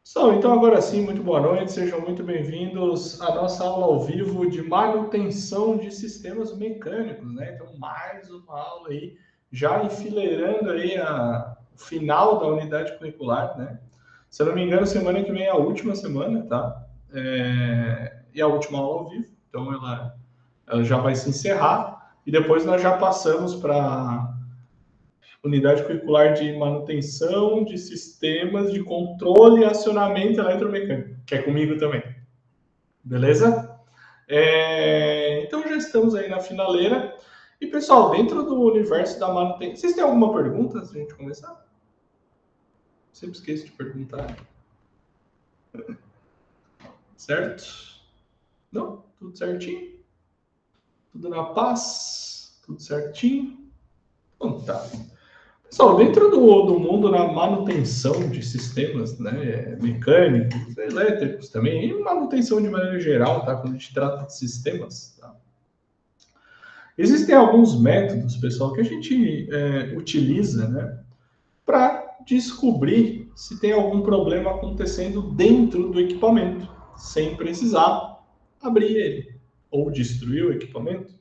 Pessoal, então agora sim, muito boa noite, sejam muito bem-vindos à nossa aula ao vivo de manutenção de sistemas mecânicos, né? Então, mais uma aula aí, já enfileirando aí o final da unidade curricular, né? Se eu não me engano, semana que vem é a última semana, tá? E a última aula ao vivo, então ela já vai se encerrar e depois nós já passamos para unidade curricular de manutenção de sistemas de controle e acionamento eletromecânico, que é comigo também. Beleza? Então já estamos aí na finaleira. E pessoal, dentro do universo da manutenção, vocês têm alguma pergunta antes de a gente começar? Sempre esqueço de perguntar. Certo? Não? Tudo certinho? Tudo na paz? Tudo certinho? Então tá. Pessoal, dentro do mundo na manutenção de sistemas, né, mecânicos, elétricos também, e manutenção de maneira geral, tá, quando a gente trata de sistemas, tá, existem alguns métodos, pessoal, que a gente utiliza, né, para descobrir se tem algum problema acontecendo dentro do equipamento, sem precisar abrir ele ou destruir o equipamento,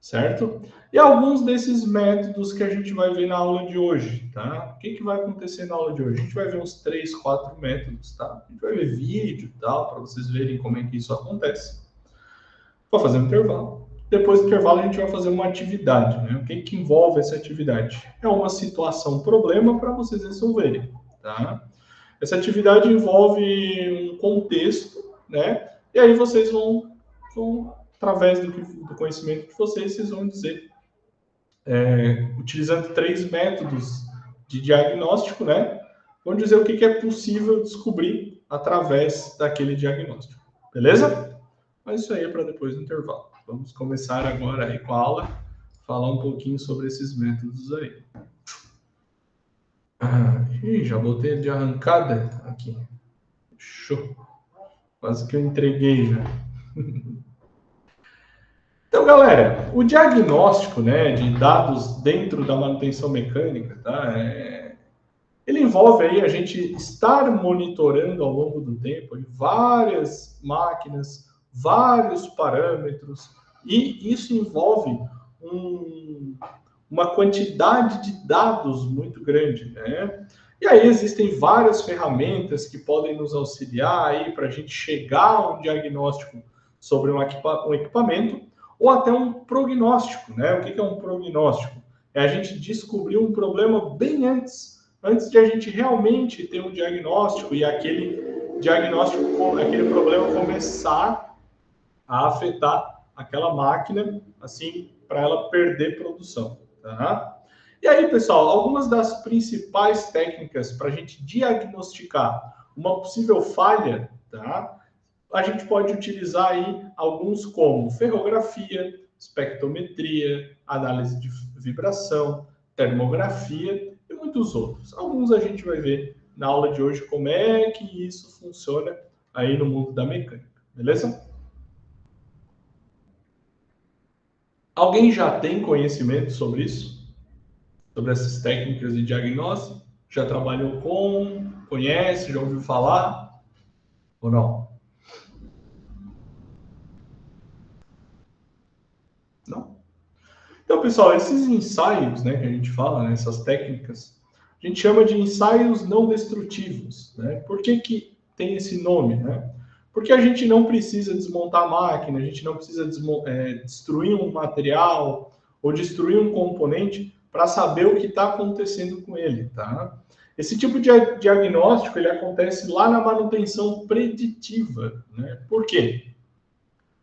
certo? E alguns desses métodos que a gente vai ver na aula de hoje, tá? O que vai acontecer na aula de hoje? A gente vai ver uns 3, 4 métodos, tá? A gente vai ver vídeo e tal, para vocês verem como é que isso acontece. Vou fazer um intervalo. Depois do intervalo, a gente vai fazer uma atividade, né? O que envolve essa atividade? É uma situação, problema para vocês resolverem, tá? Essa atividade envolve um contexto, né? E aí vocês vão através do conhecimento de vocês vão dizer, utilizando 3 métodos de diagnóstico, né? Vão dizer o que é possível descobrir através daquele diagnóstico. Beleza? Mas isso aí é para depois do intervalo. Vamos começar agora aí com a aula, falar um pouquinho sobre esses métodos aí. Já botei de arrancada aqui. Show. Quase que eu entreguei já. Então, galera, o diagnóstico, né, de dados dentro da manutenção mecânica, tá? Ele envolve aí a gente estar monitorando ao longo do tempo várias máquinas, vários parâmetros, e isso envolve uma quantidade de dados muito grande, né? E aí existem várias ferramentas que podem nos auxiliar aí para a gente chegar a um diagnóstico sobre um equipamento ou até um prognóstico, né? O que é um prognóstico? É a gente descobrir um problema bem antes de a gente realmente ter um diagnóstico e aquele diagnóstico, aquele problema começar a afetar aquela máquina, assim, para ela perder produção, tá? E aí, pessoal, algumas das principais técnicas para a gente diagnosticar uma possível falha, tá? A gente pode utilizar aí alguns como ferrografia, espectrometria, análise de vibração, termografia e muitos outros. Alguns a gente vai ver na aula de hoje como é que isso funciona aí no mundo da mecânica, beleza? Alguém já tem conhecimento sobre isso? Sobre essas técnicas de diagnóstico? Já trabalhou com? Conhece? Já ouviu falar? Ou não? Não? Então, pessoal, esses ensaios, né, que a gente fala, né, essas técnicas, a gente chama de ensaios não destrutivos, né? Por que tem esse nome, né? Porque a gente não precisa desmontar a máquina, a gente não precisa destruir um material ou destruir um componente para saber o que está acontecendo com ele, tá? Esse tipo de diagnóstico ele acontece lá na manutenção preditiva, né? Por quê?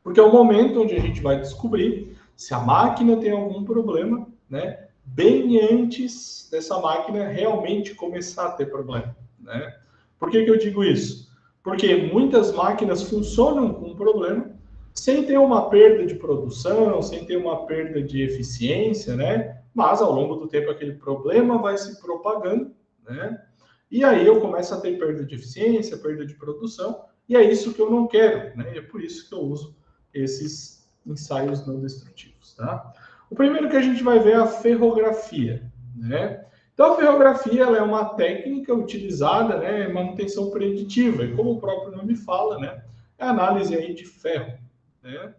Porque é o momento onde a gente vai descobrir se a máquina tem algum problema, né? Bem antes dessa máquina realmente começar a ter problema, né? Por que eu digo isso? Porque muitas máquinas funcionam com problema sem ter uma perda de produção, sem ter uma perda de eficiência, né? Mas ao longo do tempo aquele problema vai se propagando, né? E aí eu começo a ter perda de eficiência, perda de produção, e é isso que eu não quero, né? E é por isso que eu uso esses ensaios não destrutivos, tá? O primeiro que a gente vai ver é a ferrografia, né? Então, a ferrografia ela é uma técnica utilizada, né, em manutenção preditiva, e como o próprio nome fala, né, é a análise aí de ferro, né?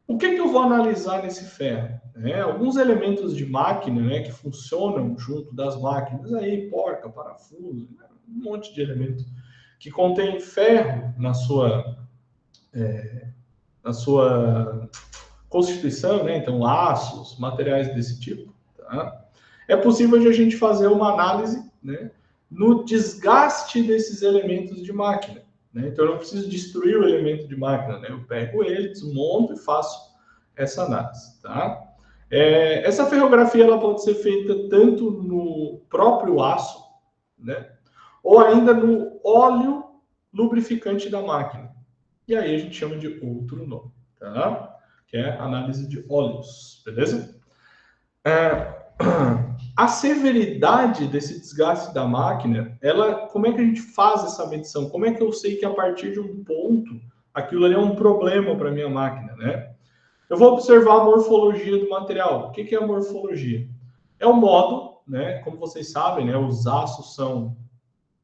O que eu vou analisar nesse ferro? Alguns elementos de máquina, né, que funcionam junto das máquinas, aí porca, parafuso, né, um monte de elementos que contém ferro na sua constituição, né? Então, aços, materiais desse tipo. Tá? É possível de a gente fazer uma análise, né, no desgaste desses elementos de máquina. Né? Então, eu não preciso destruir o elemento de máquina. Né? Eu pego ele, desmonto e faço essa análise. Tá? Essa ferrografia ela pode ser feita tanto no próprio aço, né, ou ainda no óleo lubrificante da máquina. E aí a gente chama de outro nome, tá? Que é análise de óleos, beleza? A severidade desse desgaste da máquina, como é que a gente faz essa medição? Como é que eu sei que a partir de um ponto aquilo ali é um problema para minha máquina, né? Eu vou observar a morfologia do material. O que é a morfologia? É o modo, né? Como vocês sabem, né? Os aços são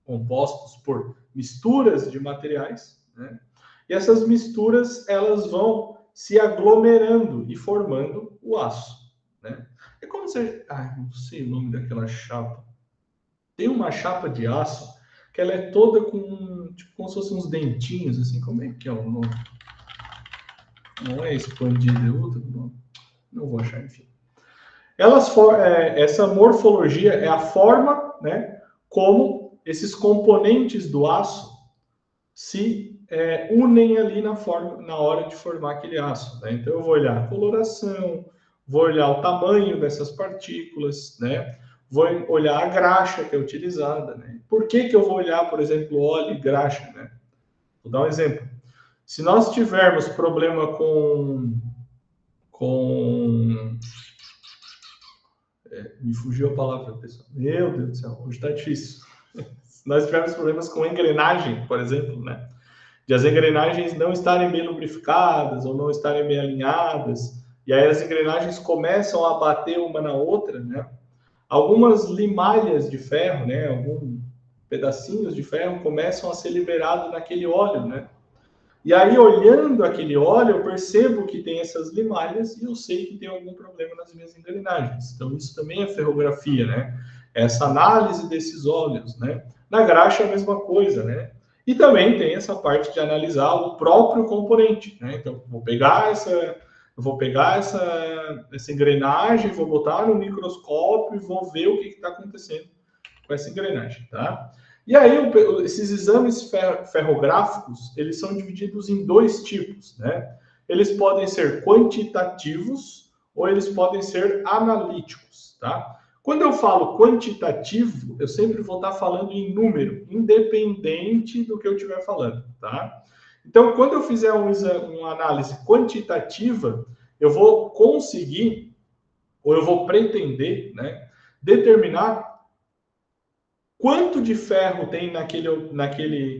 compostos por misturas de materiais, né? E essas misturas elas vão se aglomerando e formando o aço, né? É como se, não sei o nome daquela chapa. Tem uma chapa de aço que ela é toda com tipo como se fossem uns dentinhos assim. Como é que é o nome? Não é expandida, é outro nome. Não vou achar, enfim. Essa morfologia é a forma, né, como esses componentes do aço se unem ali na hora de formar aquele aço. Né? Então, eu vou olhar a coloração, vou olhar o tamanho dessas partículas, né? Vou olhar a graxa que é utilizada. Né? Por que eu vou olhar, por exemplo, óleo e graxa? Né? Vou dar um exemplo. Se nós tivermos problema com me fugiu a palavra, pessoal. Meu Deus do céu, hoje está difícil. Se nós tivermos problemas com engrenagem, por exemplo, né? De as engrenagens não estarem bem lubrificadas ou não estarem bem alinhadas, e aí as engrenagens começam a bater uma na outra, né? Algumas limalhas de ferro, né? Alguns pedacinhos de ferro começam a ser liberados naquele óleo, né? E aí, olhando aquele óleo, eu percebo que tem essas limalhas e eu sei que tem algum problema nas minhas engrenagens. Então, isso também é ferrografia, né? Essa análise desses óleos, né? Na graxa, a mesma coisa, né? E também tem essa parte de analisar o próprio componente, né? Então, vou pegar essa engrenagem, vou botar no microscópio e vou ver o que está acontecendo com essa engrenagem, tá? E aí, esses exames ferrográficos, eles são divididos em dois tipos, né? Eles podem ser quantitativos ou eles podem ser analíticos, tá? Quando eu falo quantitativo, eu sempre vou estar falando em número, independente do que eu estiver falando, tá? Então, quando eu fizer uma análise quantitativa, eu vou conseguir, ou eu vou pretender, né, determinar quanto de ferro tem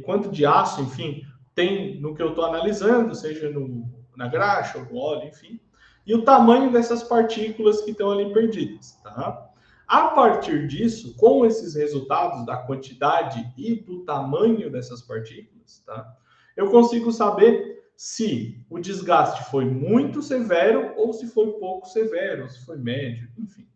quanto de aço, enfim, tem no que eu estou analisando, seja na graxa ou no óleo, enfim, e o tamanho dessas partículas que estão ali perdidas, tá? A partir disso, com esses resultados da quantidade e do tamanho dessas partículas, tá? Eu consigo saber se o desgaste foi muito severo ou se foi pouco severo, ou se foi médio, enfim.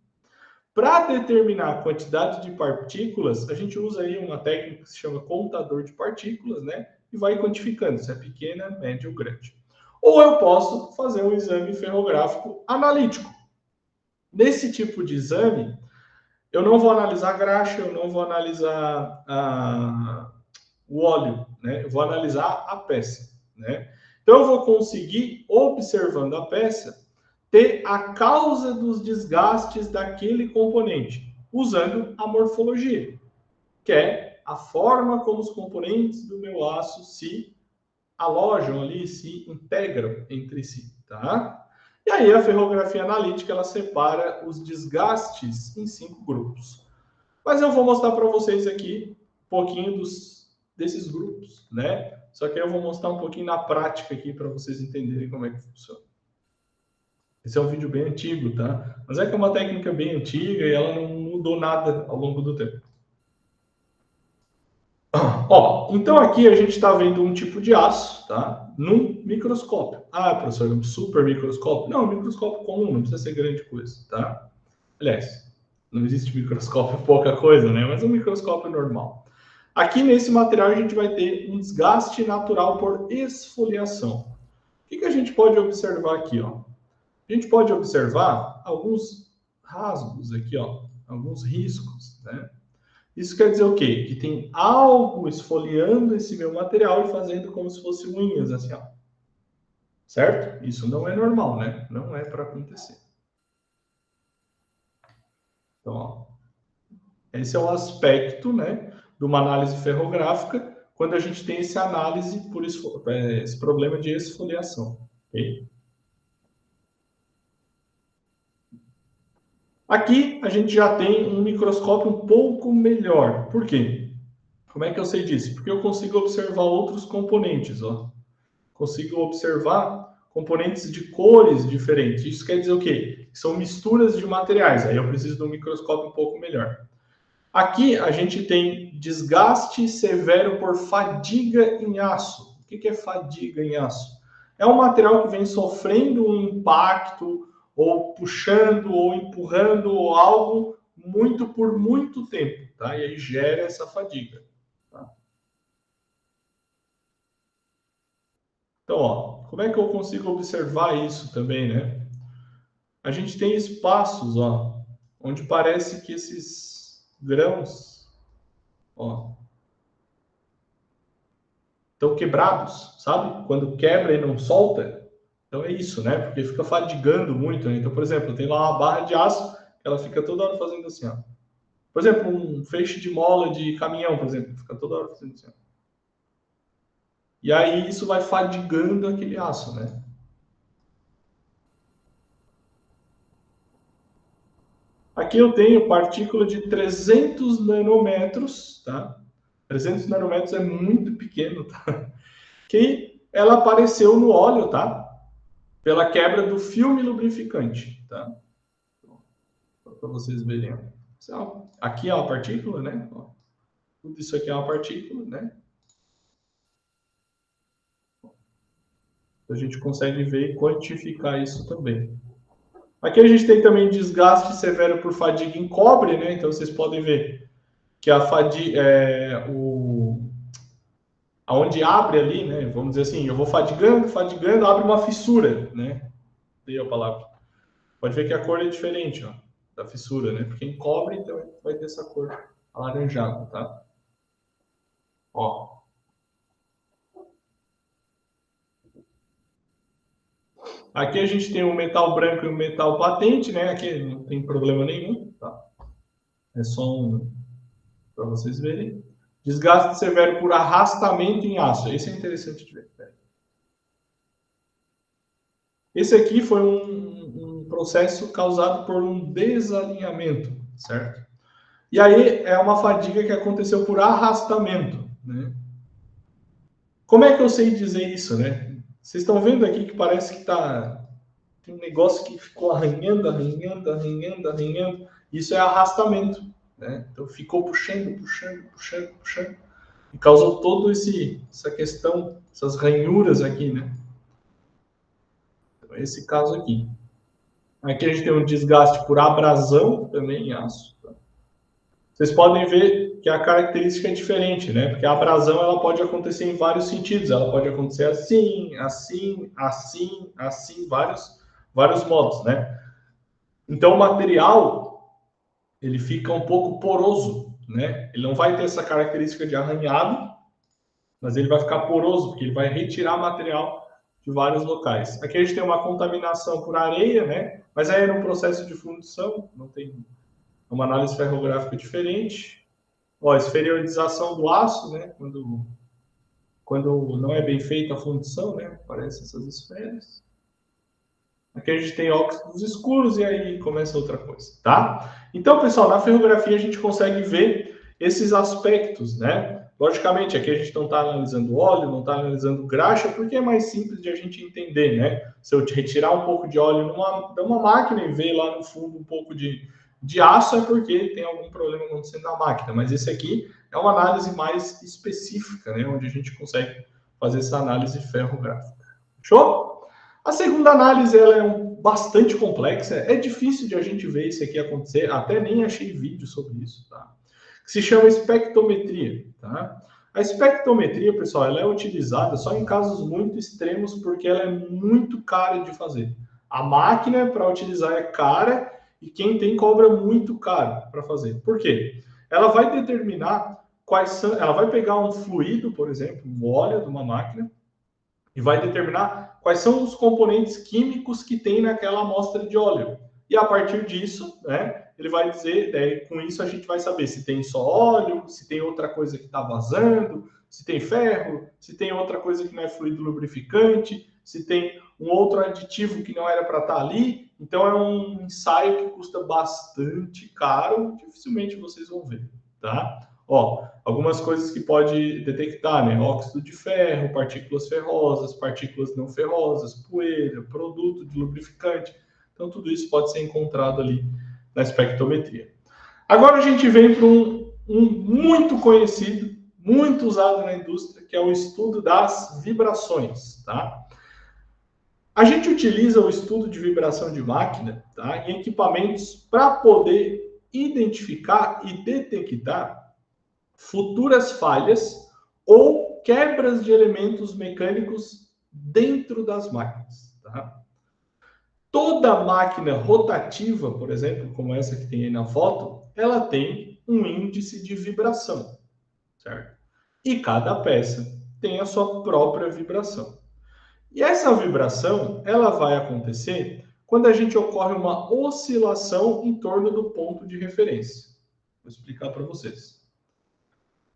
Para determinar a quantidade de partículas, a gente usa aí uma técnica que se chama contador de partículas, né? E vai quantificando se é pequena, média ou grande. Ou eu posso fazer um exame ferrográfico analítico. Nesse tipo de exame, eu não vou analisar a graxa, eu não vou analisar o óleo, né? Eu vou analisar a peça, né? Então, eu vou conseguir, observando a peça, ter a causa dos desgastes daquele componente, usando a morfologia, que é a forma como os componentes do meu aço se alojam ali, se integram entre si, tá? E aí a ferrografia analítica, ela separa os desgastes em 5 grupos. Mas eu vou mostrar para vocês aqui um pouquinho desses grupos, né? Só que eu vou mostrar um pouquinho na prática aqui para vocês entenderem como é que funciona. Esse é um vídeo bem antigo, tá? Mas é que é uma técnica bem antiga e ela não mudou nada ao longo do tempo. Ó, então aqui a gente está vendo um tipo de aço, tá? Num microscópio. Ah, professor, um super microscópio? Não, um microscópio comum, não precisa ser grande coisa, tá? Aliás, não existe microscópio pouca coisa, né? Mas um microscópio normal. Aqui nesse material a gente vai ter um desgaste natural por esfoliação. O que a gente pode observar aqui, ó? A gente pode observar alguns rasgos aqui, ó, alguns riscos, né? Isso quer dizer o quê? Que tem algo esfoliando esse meu material e fazendo como se fosse unhas, assim, ó. Certo? Isso não é normal, né? Não é para acontecer. Então, ó, esse é o aspecto, né, de uma análise ferrográfica, quando a gente tem esse análise por esse problema de esfoliação. Okay? Aqui a gente já tem um microscópio um pouco melhor. Por quê? Como é que eu sei disso? Porque eu consigo observar outros componentes, ó. Consigo observar componentes de cores diferentes. Isso quer dizer o quê? São misturas de materiais. Aí eu preciso de um microscópio um pouco melhor. Aqui a gente tem desgaste severo por fadiga em aço. O que é fadiga em aço? É um material que vem sofrendo um impacto, ou puxando, ou empurrando, ou algo muito por muito tempo, tá? E aí gera essa fadiga. Tá? Então, ó, como é que eu consigo observar isso também, né? A gente tem espaços, ó, onde parece que esses grãos, ó, estão quebrados, sabe? Quando quebra e não solta. Então é isso, né? Porque fica fadigando muito, né? Então, por exemplo, tem lá uma barra de aço que ela fica toda hora fazendo assim, ó. Por exemplo, um feixe de mola de caminhão, por exemplo, fica toda hora fazendo assim, ó. E aí isso vai fadigando aquele aço, né? Aqui eu tenho partícula de 300 nanômetros, tá? 300 nanômetros é muito pequeno, tá? Que ela apareceu no óleo, tá? Pela quebra do filme lubrificante, tá? Para vocês verem. Aqui é uma partícula, né? Tudo isso aqui é uma partícula, né? A gente consegue ver e quantificar isso também. Aqui a gente tem também desgaste severo por fadiga em cobre, né? Então vocês podem ver que a fadiga, aonde abre ali, né? Vamos dizer assim, eu vou fadigando, fadigando, abre uma fissura, né? Dei a palavra. Pode ver que a cor é diferente, ó, da fissura, né? Porque em cobre, então, vai ter essa cor alaranjada, tá? Ó. Aqui a gente tem um metal branco e um metal patente, né? Aqui não tem problema nenhum, tá? É só um para vocês verem. Desgaste severo por arrastamento em aço. Esse é interessante de ver. Esse aqui foi um processo causado por um desalinhamento, certo? E aí é uma fadiga que aconteceu por arrastamento, né? Como é que eu sei dizer isso, né? Vocês estão vendo aqui que parece que tem um negócio que ficou arranhando, arranhando, arranhando, arranhando. Isso é arrastamento, né? Então ficou puxando, puxando, puxando, puxando e causou todo essa questão, essas ranhuras aqui, né? Então, esse caso aqui. Aqui a gente tem um desgaste por abrasão também em aço. Tá? Vocês podem ver que a característica é diferente, né? Porque a abrasão ela pode acontecer em vários sentidos. Ela pode acontecer assim, assim, assim, assim, vários modos, né? Então o material ele fica um pouco poroso, né? Ele não vai ter essa característica de arranhado, mas ele vai ficar poroso porque ele vai retirar material de vários locais. Aqui a gente tem uma contaminação por areia, né? Mas aí é no processo de fundição, não tem uma análise ferrográfica diferente. Ó, esferiodização do aço, né? Quando não é bem feita a fundição, né? Aparecem essas esferas. Aqui a gente tem óxidos escuros e aí começa outra coisa, tá? Então, pessoal, na ferrografia a gente consegue ver esses aspectos, né? Logicamente, aqui a gente não está analisando óleo, não está analisando graxa, porque é mais simples de a gente entender, né? Se eu retirar um pouco de óleo numa máquina e ver lá no fundo um pouco de De aço é porque tem algum problema acontecendo na máquina, mas esse aqui é uma análise mais específica, né, onde a gente consegue fazer essa análise ferrográfica. Show? A segunda análise ela é bastante complexa, é difícil de a gente ver isso aqui acontecer, até nem achei vídeo sobre isso, tá? Que se chama espectrometria, tá? A espectrometria, pessoal, ela é utilizada só em casos muito extremos porque ela é muito cara de fazer. A máquina para utilizar é cara e quem tem cobra muito caro para fazer. Por quê? Ela vai determinar quais são, ela vai pegar um fluido, por exemplo, um óleo de uma máquina e vai determinar quais são os componentes químicos que tem naquela amostra de óleo. E a partir disso, né, ele vai dizer, com isso a gente vai saber se tem só óleo, se tem outra coisa que está vazando, se tem ferro, se tem outra coisa que não é fluido lubrificante, se tem um outro aditivo que não era para estar ali. Então é um ensaio que custa bastante caro, dificilmente vocês vão ver, tá? Ó, algumas coisas que pode detectar, né? Óxido de ferro, partículas ferrosas, partículas não ferrosas, poeira, produto de lubrificante. Então, tudo isso pode ser encontrado ali na espectrometria. Agora a gente vem para um muito conhecido, muito usado na indústria, que é o estudo das vibrações, tá? A gente utiliza o estudo de vibração de máquina, tá, em equipamentos para poder identificar e detectar futuras falhas ou quebras de elementos mecânicos dentro das máquinas. Tá? Toda máquina rotativa, por exemplo, como essa que tem aí na foto, ela tem um índice de vibração, certo? E cada peça tem a sua própria vibração. E essa vibração, ela vai acontecer quando a gente ocorre uma oscilação em torno do ponto de referência. Vou explicar para vocês.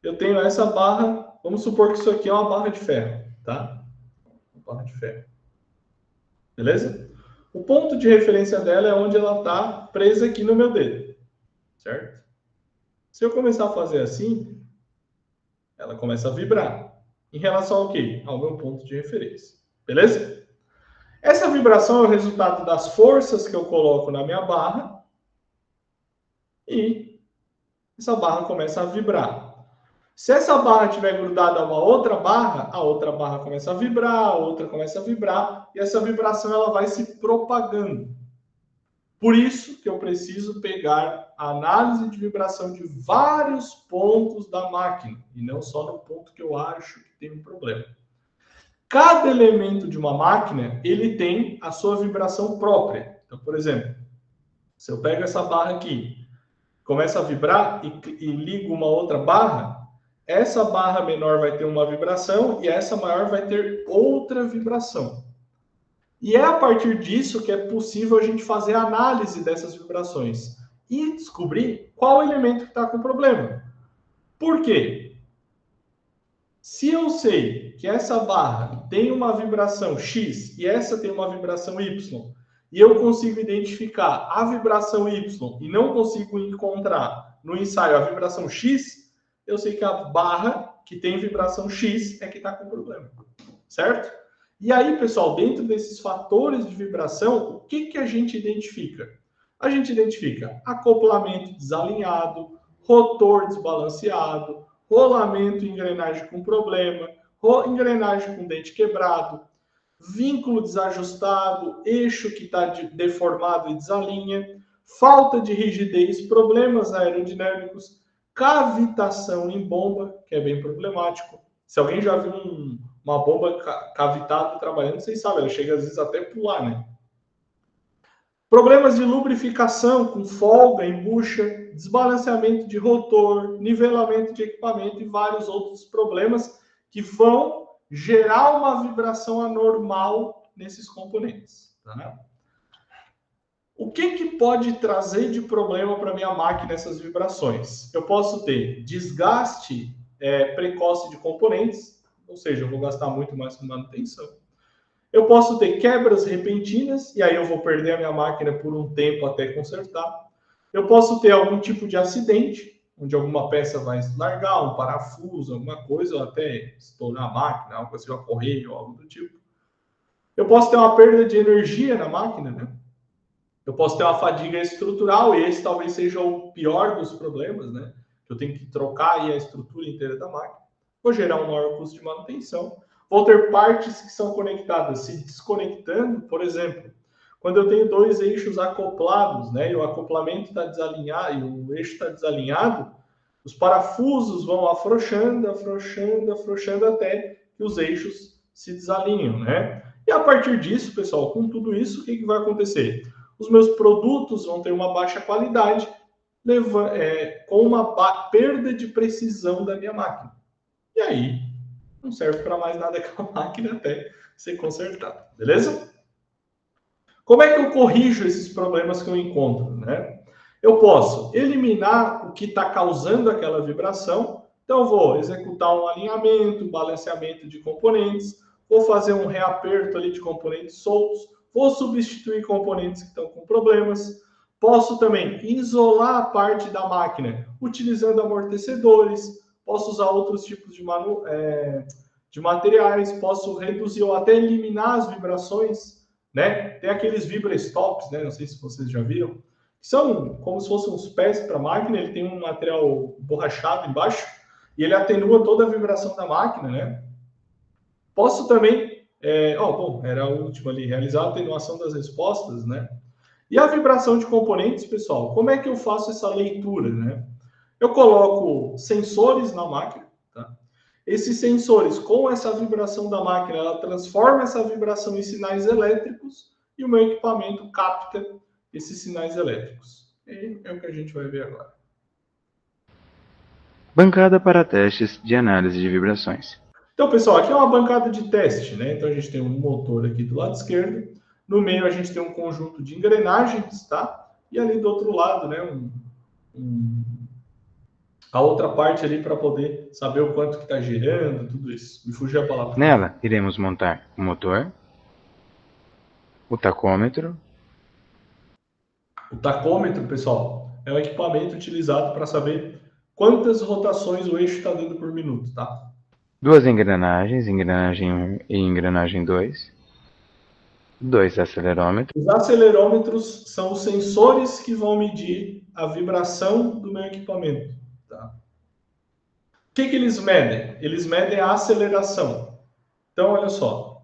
Eu tenho essa barra, vamos supor que isso aqui é uma barra de ferro, tá? Uma barra de ferro. Beleza? O ponto de referência dela é onde ela está presa aqui no meu dedo, certo? Se eu começar a fazer assim, ela começa a vibrar. Em relação ao quê? Ao meu ponto de referência. Beleza? Essa vibração é o resultado das forças que eu coloco na minha barra e essa barra começa a vibrar. Se essa barra estiver grudada a uma outra barra, a outra barra começa a vibrar, a outra começa a vibrar, e essa vibração ela vai se propagando. Por isso que eu preciso pegar a análise de vibração de vários pontos da máquina, e não só no ponto que eu acho que tem um problema. Cada elemento de uma máquina, ele tem a sua vibração própria. Então, por exemplo, se eu pego essa barra aqui, começa a vibrar e ligo uma outra barra, essa barra menor vai ter uma vibração e essa maior vai ter outra vibração. E é a partir disso que é possível a gente fazer a análise dessas vibrações e descobrir qual elemento que está com problema. Por quê? Se eu sei que essa barra tem uma vibração X e essa tem uma vibração Y, e eu consigo identificar a vibração Y e não consigo encontrar no ensaio a vibração X, eu sei que a barra que tem vibração X é que está com problema, certo? E aí, pessoal, dentro desses fatores de vibração, o que a gente identifica? A gente identifica acoplamento desalinhado, rotor desbalanceado, rolamento e engrenagem com problema, engrenagem com dente quebrado, vínculo desajustado, eixo que está deformado e desalinha, falta de rigidez, problemas aerodinâmicos, cavitação em bomba, que é bem problemático. Se alguém já viu uma bomba cavitada trabalhando, vocês sabem, ela chega às vezes até a pular, né? Problemas de lubrificação com folga em bucha, desbalanceamento de rotor, nivelamento de equipamento e vários outros problemas que vão gerar uma vibração anormal nesses componentes. Tá? O que pode trazer de problema para minha máquina essas vibrações? Eu posso ter desgaste precoce de componentes, ou seja, eu vou gastar muito mais com manutenção. Eu posso ter quebras repentinas, e aí eu vou perder a minha máquina por um tempo até consertar. Eu posso ter algum tipo de acidente, onde alguma peça vai largar, um parafuso, alguma coisa, ou até estourar a máquina, algo assim, uma correia ou algo do tipo. Eu posso ter uma perda de energia na máquina, né? Eu posso ter uma fadiga estrutural, e esse talvez seja o pior dos problemas, né? Eu tenho que trocar aí a estrutura inteira da máquina. Vou gerar um maior custo de manutenção. Vou ter partes que são conectadas se desconectando, por exemplo, quando eu tenho dois eixos acoplados, né? E o acoplamento está desalinhado, e o eixo está desalinhado, os parafusos vão afrouxando, afrouxando, afrouxando até que os eixos se desalinham, né? E a partir disso, pessoal, com tudo isso, o que vai acontecer? Os meus produtos vão ter uma baixa qualidade, com uma perda de precisão da minha máquina. E aí, não serve para mais nada aquela máquina até ser consertada, beleza? Como é que eu corrijo esses problemas que eu encontro, né? Eu posso eliminar o que está causando aquela vibração. Então, eu vou executar um alinhamento, um balanceamento de componentes, vou fazer um reaperto ali de componentes soltos, vou substituir componentes que estão com problemas. Posso também isolar a parte da máquina utilizando amortecedores, posso usar outros tipos de materiais, posso reduzir ou até eliminar as vibrações, né? Tem aqueles vibra-stops, né? Não sei se vocês já viram, que são como se fossem uns pés para a máquina, ele tem um material borrachado embaixo e ele atenua toda a vibração da máquina, né? Posso também, bom, era o último ali, realizar a atenuação das respostas, né? E a vibração de componentes, pessoal, como é que eu faço essa leitura, né? Eu coloco sensores na máquina, tá? Esses sensores, com essa vibração da máquina, ela transforma essa vibração em sinais elétricos e o meu equipamento capta esses sinais elétricos. E é o que a gente vai ver agora. Bancada para testes de análise de vibrações. Então, pessoal, aqui é uma bancada de teste, né? Então, a gente tem um motor aqui do lado esquerdo. No meio, a gente tem um conjunto de engrenagens, tá? E ali do outro lado, né? A outra parte ali para poder saber o quanto que está girando, tudo isso. Me fugiu a palavra. Nela, iremos montar o motor, o tacômetro. O tacômetro, pessoal, é um equipamento utilizado para saber quantas rotações o eixo está dando por minuto, tá? Duas engrenagens, engrenagem 1 e engrenagem 2. Dois acelerômetros. Os acelerômetros são os sensores que vão medir a vibração do meu equipamento, tá? O que eles medem? Eles medem a aceleração. Então, olha só.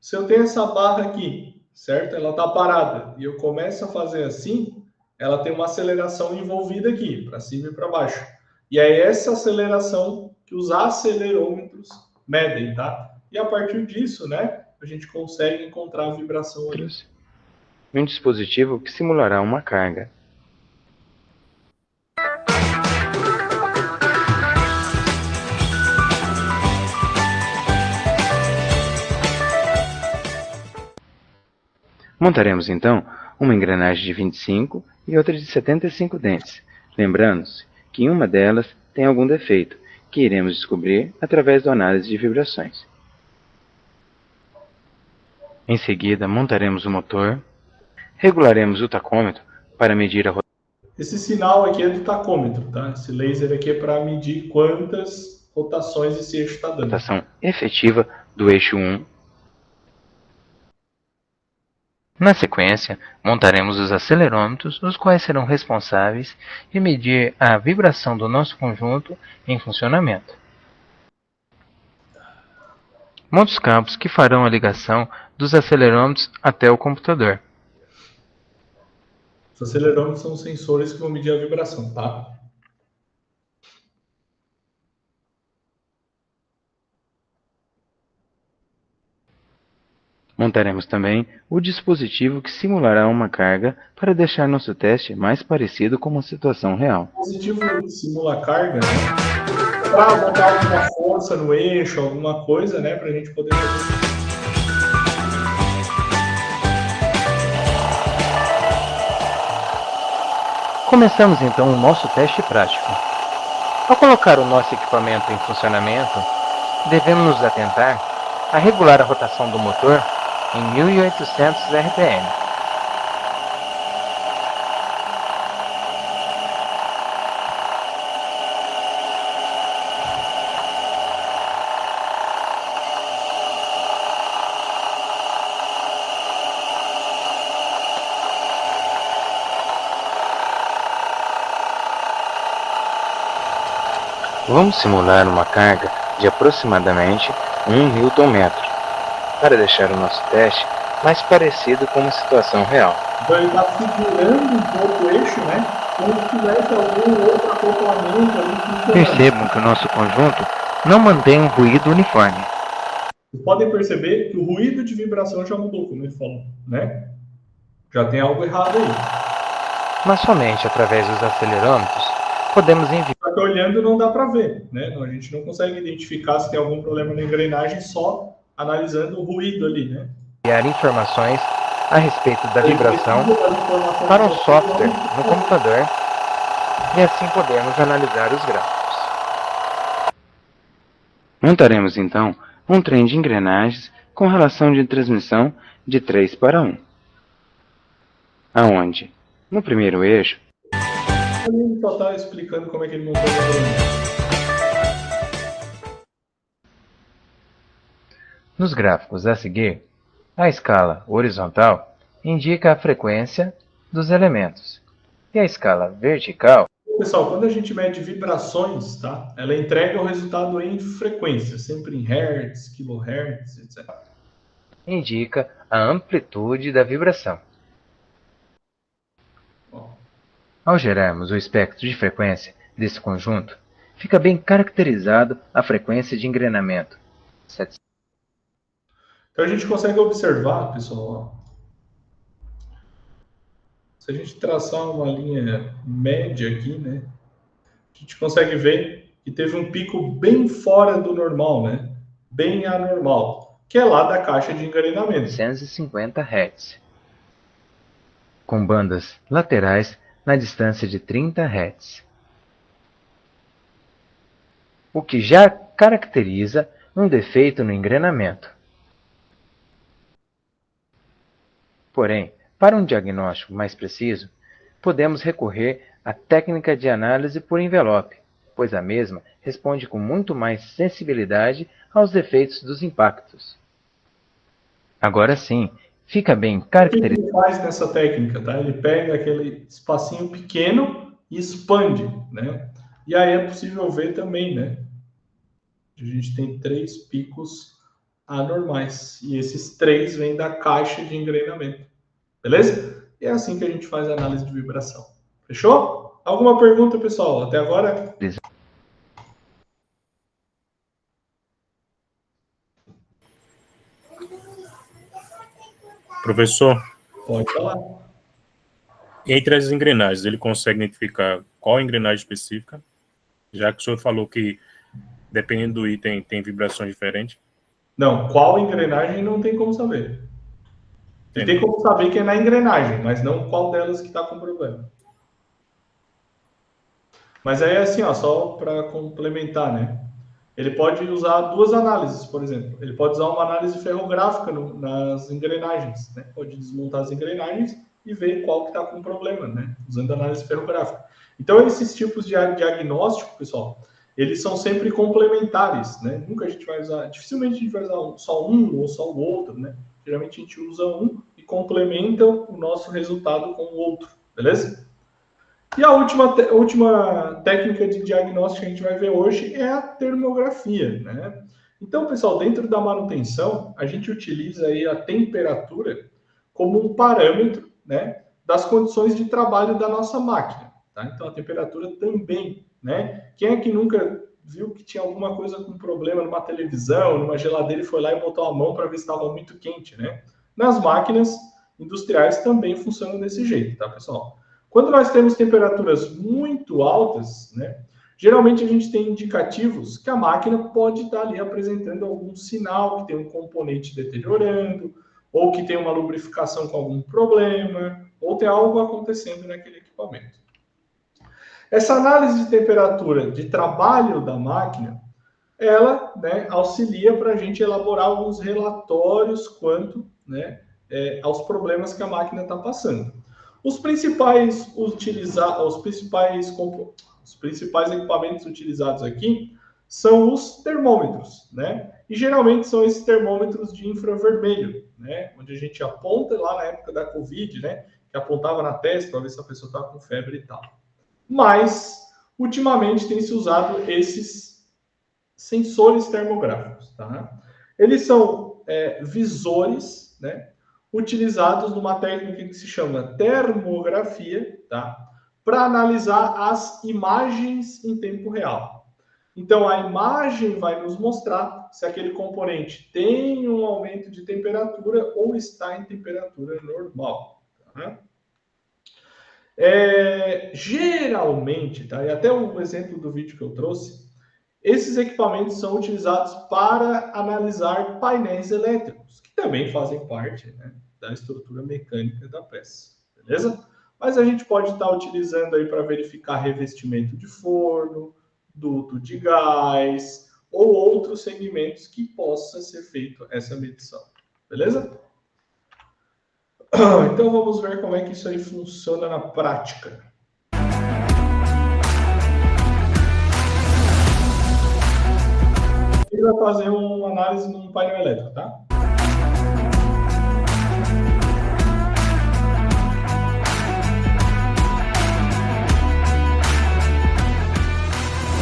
Se eu tenho essa barra aqui, certo? Ela está parada e eu começo a fazer assim, ela tem uma aceleração envolvida aqui, para cima e para baixo. E é essa aceleração que os acelerômetros medem, tá? E a partir disso, né, a gente consegue encontrar a vibração ali. E um dispositivo que simulará uma carga. Montaremos então uma engrenagem de 25 e outra de 75 dentes, lembrando-se que uma delas tem algum defeito, que iremos descobrir através da análise de vibrações. Em seguida, montaremos o motor, regularemos o tacômetro para medir a rotação. Esse sinal aqui é do tacômetro, tá? Esse laser aqui é para medir quantas rotações esse eixo está dando. Rotação efetiva do eixo 1. Na sequência, montaremos os acelerômetros, os quais serão responsáveis de medir a vibração do nosso conjunto em funcionamento. Monte os campos que farão a ligação dos acelerômetros até o computador. Os acelerômetros são os sensores que vão medir a vibração, tá? Montaremos também o dispositivo que simulará uma carga para deixar nosso teste mais parecido com uma situação real. O dispositivo simula carga, né? Para botar alguma força no eixo, alguma coisa, né? Para a gente poder fazer. Começamos então o nosso teste prático. Ao colocar o nosso equipamento em funcionamento, devemos nos atentar a regular a rotação do motor em 1800 RPM. Vamos simular uma carga de aproximadamente 1 Nm, para deixar o nosso teste mais parecido com uma situação real. Então ele está segurando um pouco o eixo, né? Como se tivesse algum outro acoplamento ali funcionando. Percebam que o nosso conjunto não mantém um ruído uniforme. Vocês podem perceber que o ruído de vibração já mudou, como ele falou, né? Já tem algo errado aí. Mas somente através dos acelerômetros podemos enviar. Só que olhando não dá para ver, né? A gente não consegue identificar se tem algum problema na engrenagem só analisando o ruído ali, né? Enviar informações a respeito da vibração para um software no computador e assim podemos analisar os gráficos. Montaremos então um trem de engrenagens com relação de transmissão de 3 para 1, aonde, no primeiro eixo, ele só está explicando como é que ele montou a engrenagem. nos gráficos a seguir, a escala horizontal indica a frequência dos elementos e a escala vertical. Pessoal, quando a gente mede vibrações, tá? Ela entrega o resultado em frequência, sempre em hertz, kilohertz, etc. Indica a amplitude da vibração. Ao gerarmos o espectro de frequência desse conjunto, fica bem caracterizado a frequência de engrenamento. Então a gente consegue observar, pessoal, ó, se a gente traçar uma linha média aqui, né, a gente consegue ver que teve um pico bem fora do normal, né, bem anormal, que é lá da caixa de engrenamento. 150 Hz, com bandas laterais na distância de 30 Hz, o que já caracteriza um defeito no engrenamento. Porém, para um diagnóstico mais preciso, podemos recorrer à técnica de análise por envelope, pois a mesma responde com muito mais sensibilidade aos defeitos dos impactos. Agora sim, fica bem O que caracterizado. ele faz nessa técnica, tá? Ele pega aquele espacinho pequeno e expande, né? E aí é possível ver também, né? A gente tem 3 picos anormais. E esses 3 vêm da caixa de engrenamento. Beleza? E é assim que a gente faz a análise de vibração. Fechou? Alguma pergunta, pessoal? Até agora? Professor, Pode falar. entre as engrenagens, ele consegue identificar qual engrenagem específica? Já que o senhor falou que, dependendo do item, tem vibrações diferentes. Não, qual engrenagem não tem como saber. Ele tem como saber que é na engrenagem, mas não qual delas que está com problema. Mas aí, assim, ó, só para complementar, né? Ele pode usar 2 análises, por exemplo. Ele pode usar uma análise ferrográfica nas engrenagens, né? Pode desmontar as engrenagens e ver qual que está com problema, né? Usando análise ferrográfica. Então, esses tipos de diagnóstico, pessoal, eles são sempre complementares, né? Nunca a gente vai usar, dificilmente a gente vai usar só um ou só o outro, né? Geralmente a gente usa um e complementa o nosso resultado com o outro, beleza? E a última técnica de diagnóstico que a gente vai ver hoje é a termografia, né? Então, pessoal, dentro da manutenção, a gente utiliza aí a temperatura como um parâmetro, né, das condições de trabalho da nossa máquina, tá? Então, a temperatura também, né? Quem é que nunca viu que tinha alguma coisa com problema numa televisão, numa geladeira e foi lá e botou a mão para ver se estava muito quente, né? Nas máquinas industriais também funcionam desse jeito, tá, pessoal? Quando nós temos temperaturas muito altas, né, geralmente a gente tem indicativos que a máquina pode estar ali apresentando algum sinal, que tem um componente deteriorando, ou que tem uma lubrificação com algum problema, ou tem algo acontecendo naquele equipamento. Essa análise de temperatura de trabalho da máquina, ela, né, auxilia para a gente elaborar alguns relatórios quanto, né, aos problemas que a máquina está passando. Os principais equipamentos utilizados aqui são os termômetros, né? E geralmente são esses termômetros de infravermelho, né? Onde a gente aponta lá na época da Covid, né? Que apontava na testa para ver se a pessoa estava com febre e tal. Mas ultimamente tem se usado esses sensores termográficos. Tá? Eles são visores, né, utilizados numa técnica que se chama termografia, tá? Para analisar as imagens em tempo real. Então, a imagem vai nos mostrar se aquele componente tem um aumento de temperatura ou está em temperatura normal. Tá? Geralmente, tá? E até o exemplo do vídeo que eu trouxe, esses equipamentos são utilizados para analisar painéis elétricos, que também fazem parte, né, da estrutura mecânica da peça, beleza? Mas a gente pode estar utilizando aí para verificar revestimento de forno, duto de gás ou outros segmentos que possa ser feito essa medição, beleza? Então vamos ver como é que isso aí funciona na prática. Ele vai fazer uma análise num painel elétrico, tá?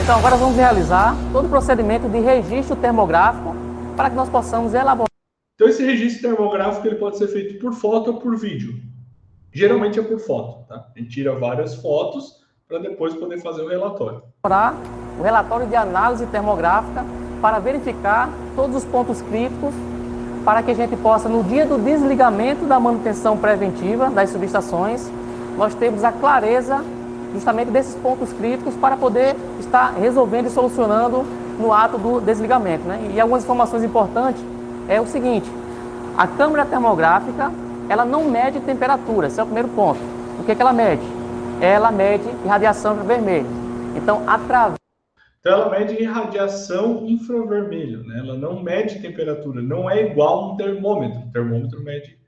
Então agora vamos realizar todo o procedimento de registro termográfico para que nós possamos elaborar. Então esse registro termográfico ele pode ser feito por foto ou por vídeo. Geralmente é por foto, tá? A gente tira várias fotos para depois poder fazer o relatório. O relatório de análise termográfica para verificar todos os pontos críticos para que a gente possa, no dia do desligamento da manutenção preventiva das subestações, nós temos a clareza justamente desses pontos críticos para poder estar resolvendo e solucionando no ato do desligamento, né? E algumas informações importantes é o seguinte: a câmera termográfica, ela não mede temperatura, esse é o primeiro ponto. O que ela mede? Ela mede irradiação infravermelho. Então, ela mede irradiação infravermelho, né? Ela não mede temperatura, não é igual a um termômetro. O termômetro mede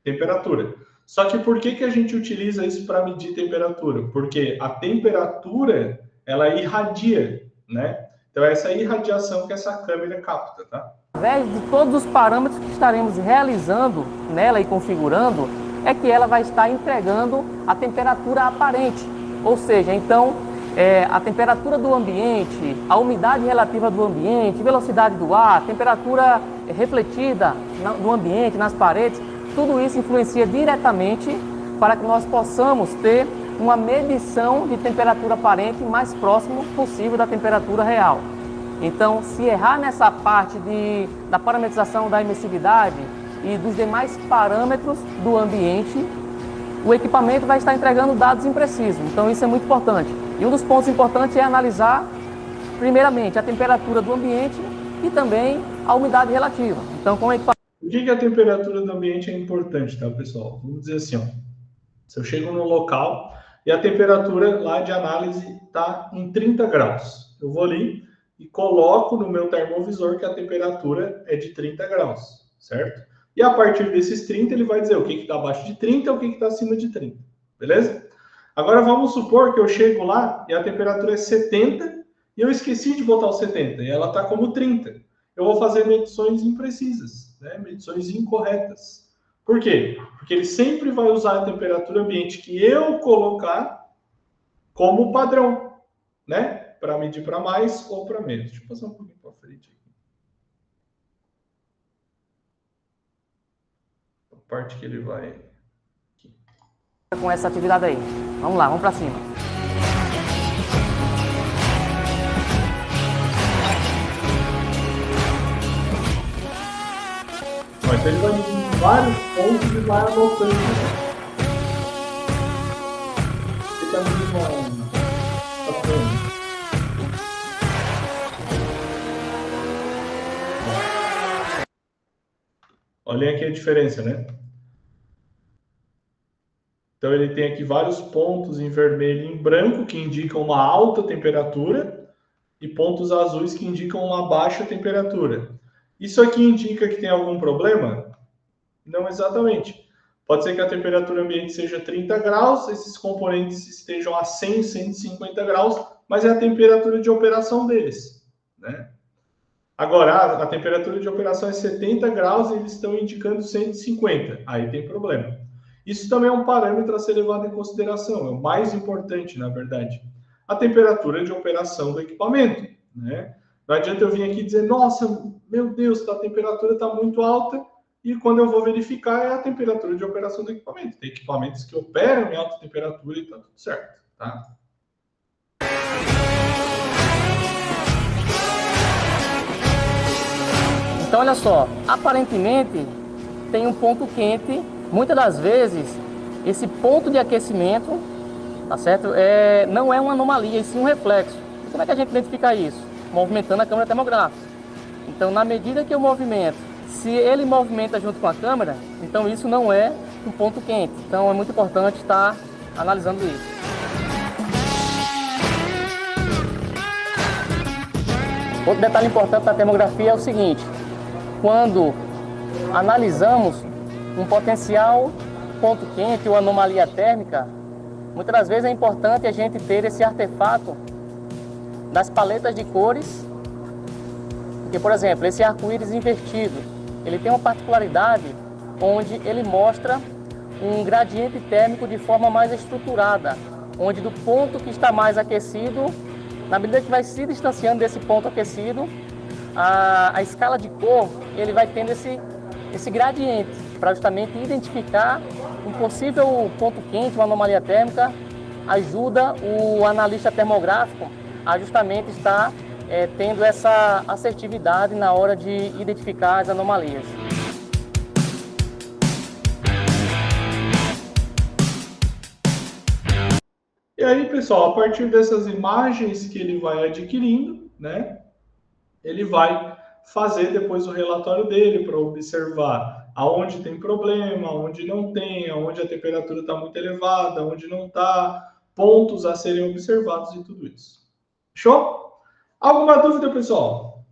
temperatura. Só que por que a gente utiliza isso para medir temperatura? Porque a temperatura, ela irradia, né? Então, é essa irradiação que essa câmera capta, tá? Através de todos os parâmetros que estaremos realizando nela e configurando, é que ela vai estar entregando a temperatura aparente. Ou seja, então, a temperatura do ambiente, a umidade relativa do ambiente, velocidade do ar, temperatura refletida no ambiente, nas paredes, tudo isso influencia diretamente para que nós possamos ter uma medição de temperatura aparente mais próximo possível da temperatura real. Então, se errar nessa parte da parametrização da emissividade e dos demais parâmetros do ambiente, o equipamento vai estar entregando dados imprecisos. Então, isso é muito importante. E um dos pontos importantes é analisar, primeiramente, a temperatura do ambiente e também a umidade relativa. Então, com o equipamento... Por que a temperatura do ambiente é importante, tá, pessoal? Vamos dizer assim, ó, se eu chego no local e a temperatura lá de análise está em 30 graus, eu vou ali e coloco no meu termovisor que a temperatura é de 30 graus, certo? E a partir desses 30, ele vai dizer o que está abaixo de 30 e o que está acima de 30, beleza? Agora vamos supor que eu chego lá e a temperatura é 70 e eu esqueci de botar o 70 e ela está como 30. Eu vou fazer medições imprecisas, né? Medições incorretas. Por quê? Porque ele sempre vai usar a temperatura ambiente que eu colocar como padrão, né? Para medir para mais ou para menos. Deixa eu passar um pouquinho para frente aqui. A parte que ele vai... Aqui. Com essa atividade aí. Vamos lá, vamos para cima. Então ele vai medir vários pontos e vai anotando. Ele está medindo uma... Olhem aqui a diferença, né? Então ele tem aqui vários pontos em vermelho e em branco que indicam uma alta temperatura e pontos azuis que indicam uma baixa temperatura. Isso aqui indica que tem algum problema? Não exatamente. Pode ser que a temperatura ambiente seja 30 graus, esses componentes estejam a 100, 150 graus, mas é a temperatura de operação deles, né? Agora, a temperatura de operação é 70 graus e eles estão indicando 150. Aí tem problema. Isso também é um parâmetro a ser levado em consideração. É o mais importante, na verdade. a temperatura de operação do equipamento, né? Não adianta eu vir aqui dizer, nossa, meu Deus, a temperatura está muito alta, e quando eu vou verificar é a temperatura de operação do equipamento. Tem equipamentos que operam em alta temperatura e está tudo certo, tá? Então, olha só, aparentemente tem um ponto quente. Muitas das vezes, esse ponto de aquecimento, tá certo? Não é uma anomalia, e sim um reflexo. E como é que a gente identifica isso? Movimentando a câmera termográfica. Então, na medida que eu movimento, se ele movimenta junto com a câmera, então isso não é um ponto quente. Então, é muito importante estar analisando isso. Outro detalhe importante da termografia é o seguinte: quando analisamos um potencial ponto quente ou anomalia térmica, muitas das vezes é importante a gente ter esse artefato das paletas de cores, porque, por exemplo, esse arco-íris invertido, ele tem uma particularidade onde ele mostra um gradiente térmico de forma mais estruturada, onde do ponto que está mais aquecido, na medida que vai se distanciando desse ponto aquecido, a escala de cor, ele vai tendo esse gradiente, para justamente identificar um possível ponto quente, uma anomalia térmica, ajuda o analista termográfico a justamente estar tendo essa assertividade na hora de identificar as anomalias. E aí, pessoal, a partir dessas imagens que ele vai adquirindo, né, ele vai fazer depois o relatório dele para observar aonde tem problema, aonde não tem, aonde a temperatura está muito elevada, aonde não está, pontos a serem observados e tudo isso. Show? Alguma dúvida, pessoal?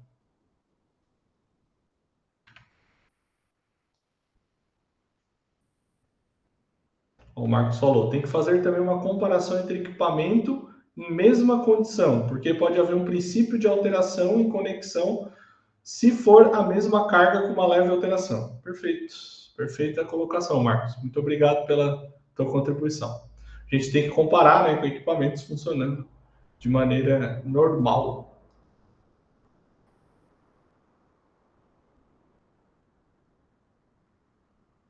O Marcos falou, tem que fazer também uma comparação entre equipamento em mesma condição, porque pode haver um princípio de alteração em conexão se for a mesma carga com uma leve alteração. Perfeito. Perfeita colocação, Marcos. Muito obrigado pela tua contribuição. A gente tem que comparar, né, com equipamentos funcionando de maneira normal.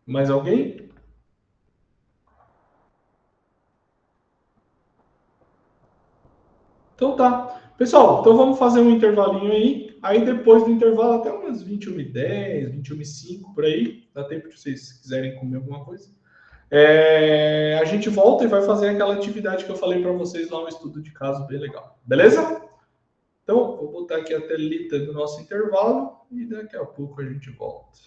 Mais alguém? Então tá. Pessoal, então vamos fazer um intervalinho aí. Aí depois do intervalo, até umas 21h10, 21h05, por aí. Dá tempo de vocês quiserem comer alguma coisa. A gente volta e vai fazer aquela atividade que eu falei para vocês lá, um estudo de caso bem legal. Beleza? Então, vou botar aqui a telita do nosso intervalo e daqui a pouco a gente volta.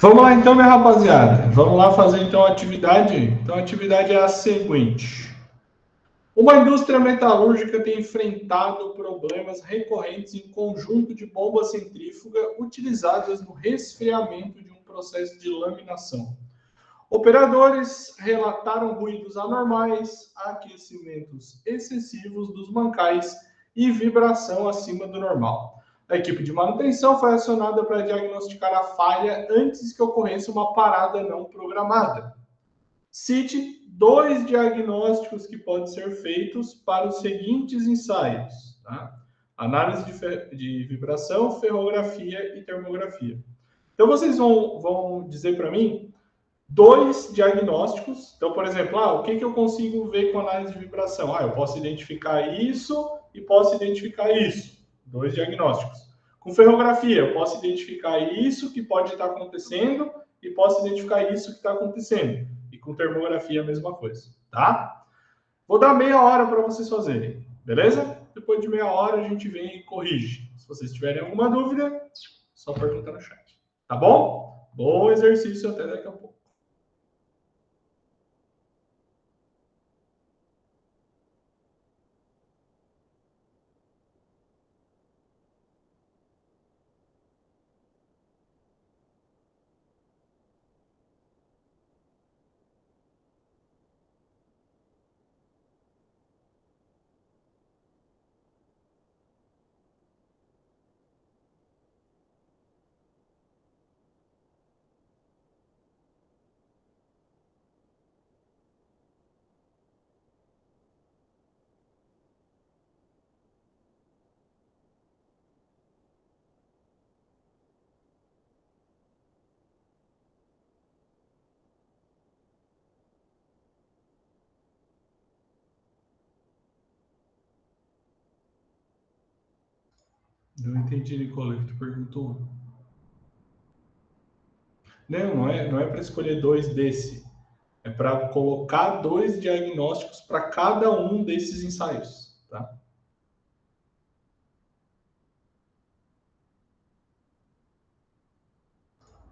Vamos lá então, minha rapaziada. Vamos lá fazer então a atividade. Então a atividade é a seguinte. Uma indústria metalúrgica tem enfrentado problemas recorrentes em conjunto de bombas centrífuga utilizadas no resfriamento de um processo de laminação. Operadores relataram ruídos anormais, aquecimentos excessivos dos mancais e vibração acima do normal. A equipe de manutenção foi acionada para diagnosticar a falha antes que ocorresse uma parada não programada. Cite 2 diagnósticos que podem ser feitos para os seguintes ensaios: tá? Análise de vibração, ferrografia e termografia. Então, vocês vão dizer para mim 2 diagnósticos. Então, por exemplo, o que eu consigo ver com análise de vibração? Eu posso identificar isso e posso identificar isso. 2 diagnósticos. Com ferrografia, eu posso identificar isso que pode estar acontecendo e posso identificar isso que está acontecendo. E com termografia, a mesma coisa, tá? Vou dar meia hora para vocês fazerem, beleza? Depois de meia hora, a gente vem e corrige. Se vocês tiverem alguma dúvida, só pergunta no chat. Tá bom? Bom exercício, até daqui a pouco. Não entendi, Nicola, que tu perguntou. Não é para escolher 2 desse. É para colocar 2 diagnósticos para cada um desses ensaios, tá?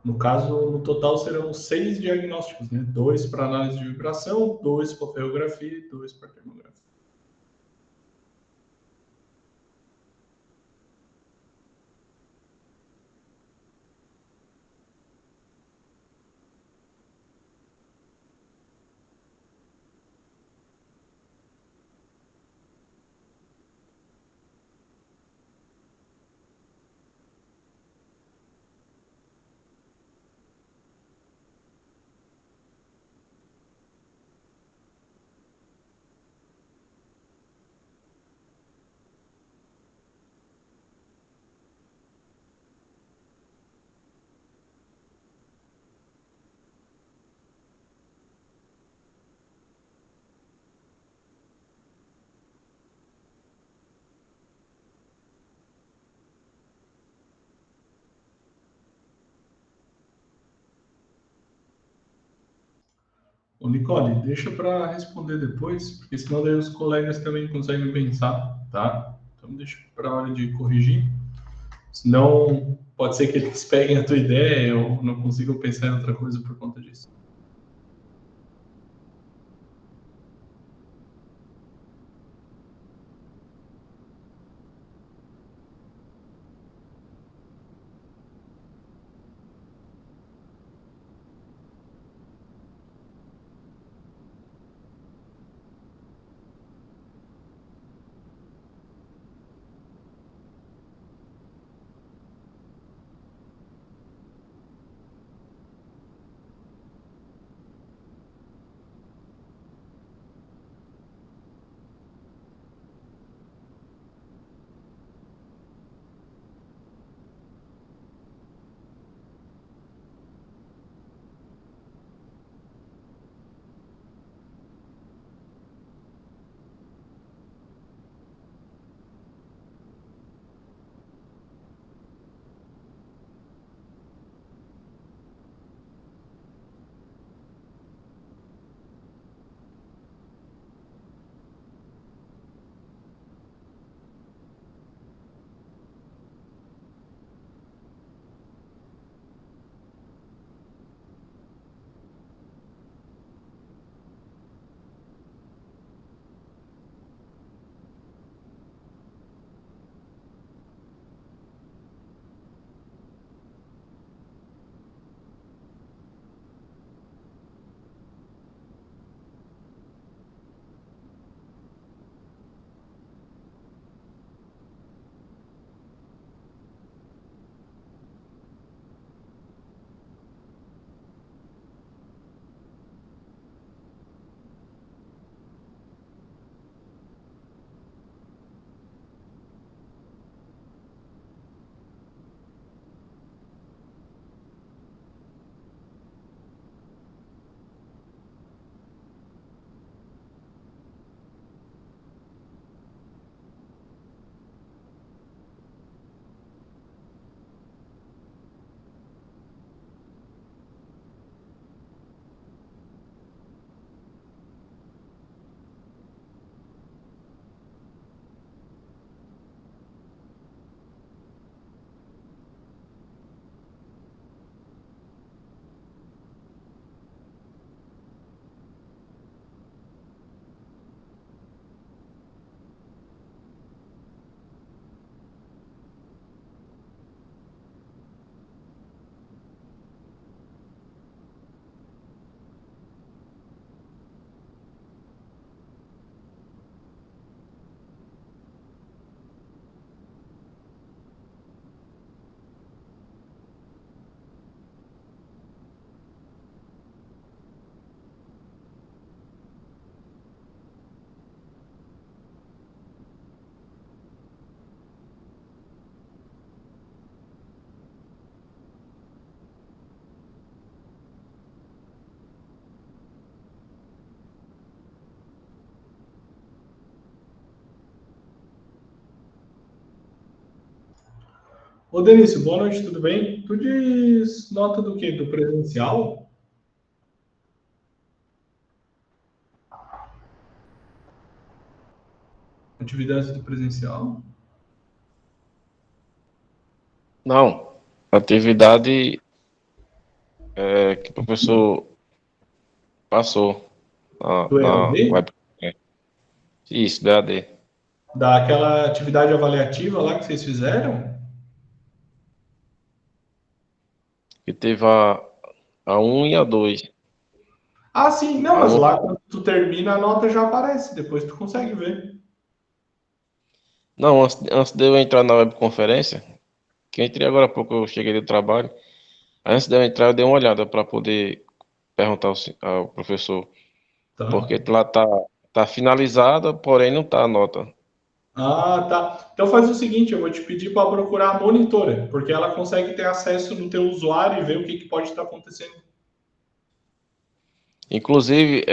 No caso, no total serão 6 diagnósticos, né? 2 para análise de vibração, 2 para ferrografia e 2 para termografia. Ô, Nicole, deixa para responder depois, porque senão daí os colegas também conseguem pensar, tá? Então deixa para a hora de corrigir. Senão pode ser que eles peguem a tua ideia ou não consigam pensar em outra coisa por conta disso. Ô, Denício, boa noite, tudo bem? Tu diz nota do quê? Do presencial? Atividades do presencial? Não, atividade que o professor passou Do na EAD? web. é, Isso, DAD. Daquela atividade avaliativa lá que vocês fizeram? Que teve a 1 e a 2. Ah, sim, não, A mas 1, lá quando tu termina a nota já aparece, depois tu consegue ver. não, antes de eu entrar na webconferência, que eu entrei agora há pouco, eu cheguei do trabalho. Antes de eu entrar, eu dei uma olhada para poder perguntar ao professor, Tá. porque lá tá finalizada, porém não tá a nota. Ah, tá. Então faz o seguinte, eu vou te pedir para procurar a monitora, porque ela consegue ter acesso no teu usuário e ver o que pode estar acontecendo. Inclusive,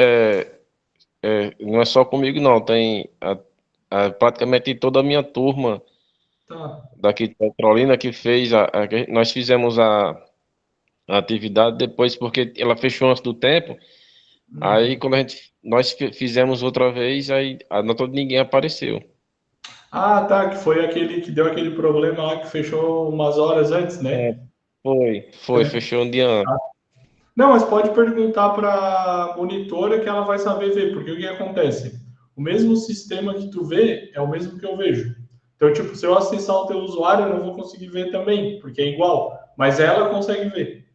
não é só comigo, não. Tem praticamente toda a minha turma Tá. daqui de Petrolina que fez nós fizemos a atividade depois porque ela fechou antes do tempo. Aí Uhum. quando nós fizemos outra vez, aí a nota de ninguém apareceu. Ah, tá, que foi aquele que deu aquele problema lá que fechou umas horas antes, É, né? fechou um dia antes. Não, mas pode perguntar para a monitora que ela vai saber ver, porque o que acontece? O mesmo sistema que tu vê é o mesmo que eu vejo. Então, tipo, se eu acessar o teu usuário, eu não vou conseguir ver também, porque é igual. Mas ela consegue ver,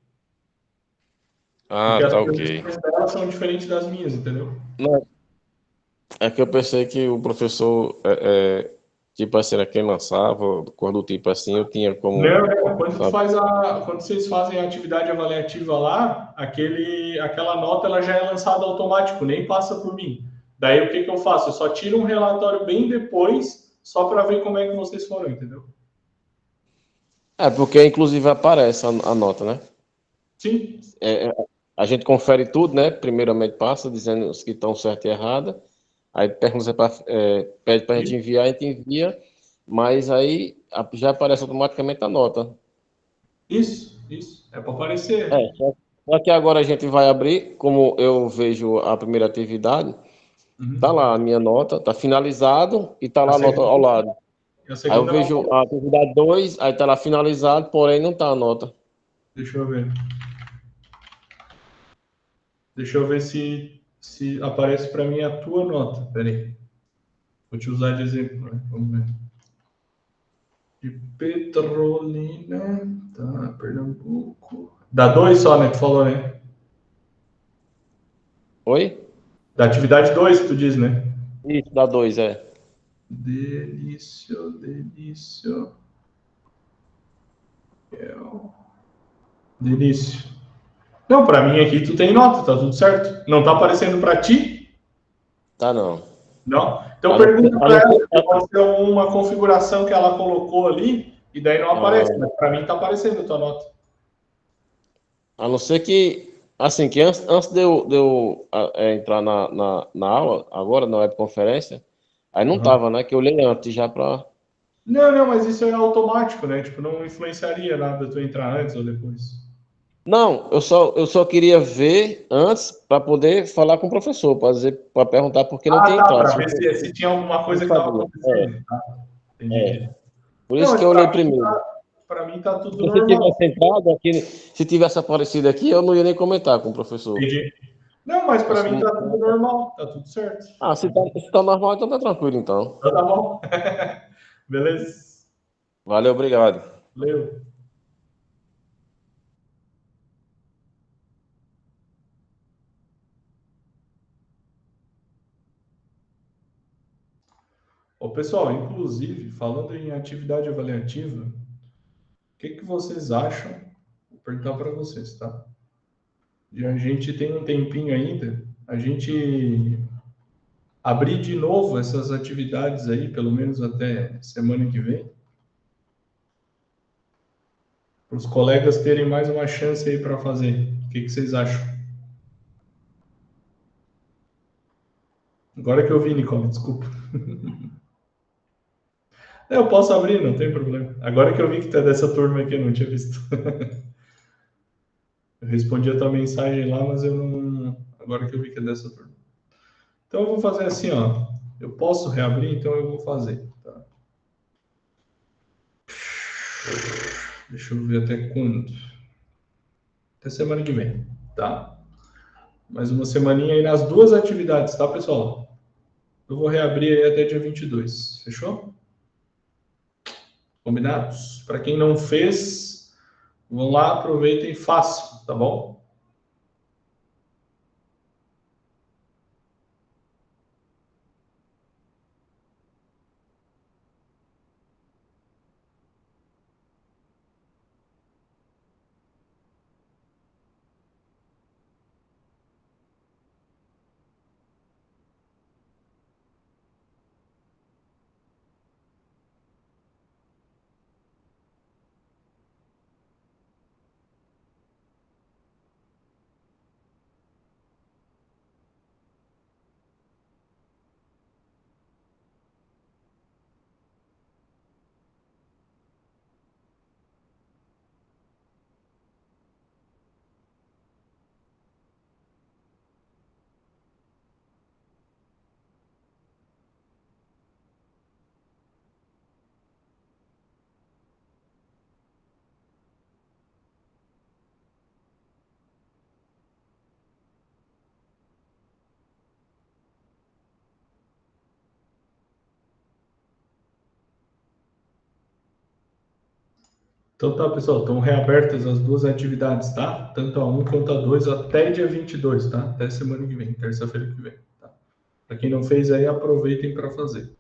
Ah, porque as tá ok. posições dela são diferentes das minhas, entendeu? Não, é que eu pensei que o professor, tipo assim, era quem lançava, quando tipo assim, eu tinha como, Não, não. sabe? Quando vocês fazem a atividade avaliativa lá, aquela nota ela já é lançada automático, nem passa por mim. Daí o que eu faço? Eu só tiro um relatório bem depois, só para ver como é que vocês foram, entendeu? É, porque inclusive aparece a nota, né? Sim, É, é, a gente confere tudo, né? Primeiramente passa dizendo os que estão certo e errado. Aí pede para a gente enviar, a gente envia, mas aí já aparece automaticamente a nota. isso. É para É, aparecer. só que agora a gente vai abrir, como eu vejo a primeira atividade, tá Uhum. lá a minha nota, tá finalizado e tá A lá a nota ao segunda, lado. a Aí eu segunda não vejo aparece. a atividade 2, aí tá lá finalizado, porém não tá a nota. Deixa eu ver. Deixa eu ver se aparece para mim a tua nota. Pera aí. Vou te usar de exemplo, né? Vamos ver. De Petrolina, tá, Pernambuco. Dá dois só, né? Tu falou, né? Oi? Da atividade 2 que tu diz, né? Isso, dá 2, é. Delício. Delício. Não, pra mim aqui tu tem nota, tá tudo certo. Não tá aparecendo pra ti? Tá não. Não? Então A não ser, pergunta a pra não ela, ser, porque pode ser uma configuração que ela colocou ali e daí não aparece, mas pra mim tá aparecendo a tua nota. a não ser que, assim, que antes de eu entrar na aula, agora na webconferência, aí não Uhum. tava, né? Que eu olhei antes já pra. Não, mas isso é automático, né? Tipo, não influenciaria nada tu entrar antes ou depois. Não, eu só queria ver antes para poder falar com o professor, para perguntar por que não Ah, tinha tá, entrado. para ver se tinha alguma Eu coisa que estava sabia. acontecendo. Tá, entendi. Por Não, isso que mas eu olhei primeiro. para mim tá tudo Porque se normal. tivesse entrado aqui, se tivesse aparecido aqui, eu não ia nem comentar com o professor. Entendi. Não, mas para Mas mim tá tudo normal, tá tudo certo. se tá normal, então tá tranquilo, então. Então tá bom. Beleza. Valeu, obrigado. Valeu. Ô, pessoal, inclusive, falando em atividade avaliativa, o que vocês acham? Vou perguntar para vocês, tá? E a gente tem um tempinho ainda, a gente abrir de novo essas atividades aí, pelo menos até semana que vem, para os colegas terem mais uma chance aí para fazer. O que vocês acham? Agora que eu vi, Nicole, desculpa. Eu posso abrir, não tem problema. Agora que eu vi que tu é dessa turma aqui, eu não tinha visto. Eu respondi a tua mensagem lá, mas eu não. Agora que eu vi que é dessa turma. Então eu vou fazer assim, ó. Eu posso reabrir, então eu vou fazer. Tá? Deixa eu ver até quando. Até semana que vem, tá? Mais uma semaninha aí nas duas atividades, tá, pessoal? Eu vou reabrir aí até dia 22. Fechou? Combinados? Para quem não fez, vão lá, aproveitem e façam, tá bom? Então tá, pessoal, estão reabertas as duas atividades, tá? Tanto a um quanto a 2 até dia 22, tá? Até semana que vem, terça-feira que vem, tá? Para quem não fez aí, aproveitem para fazer.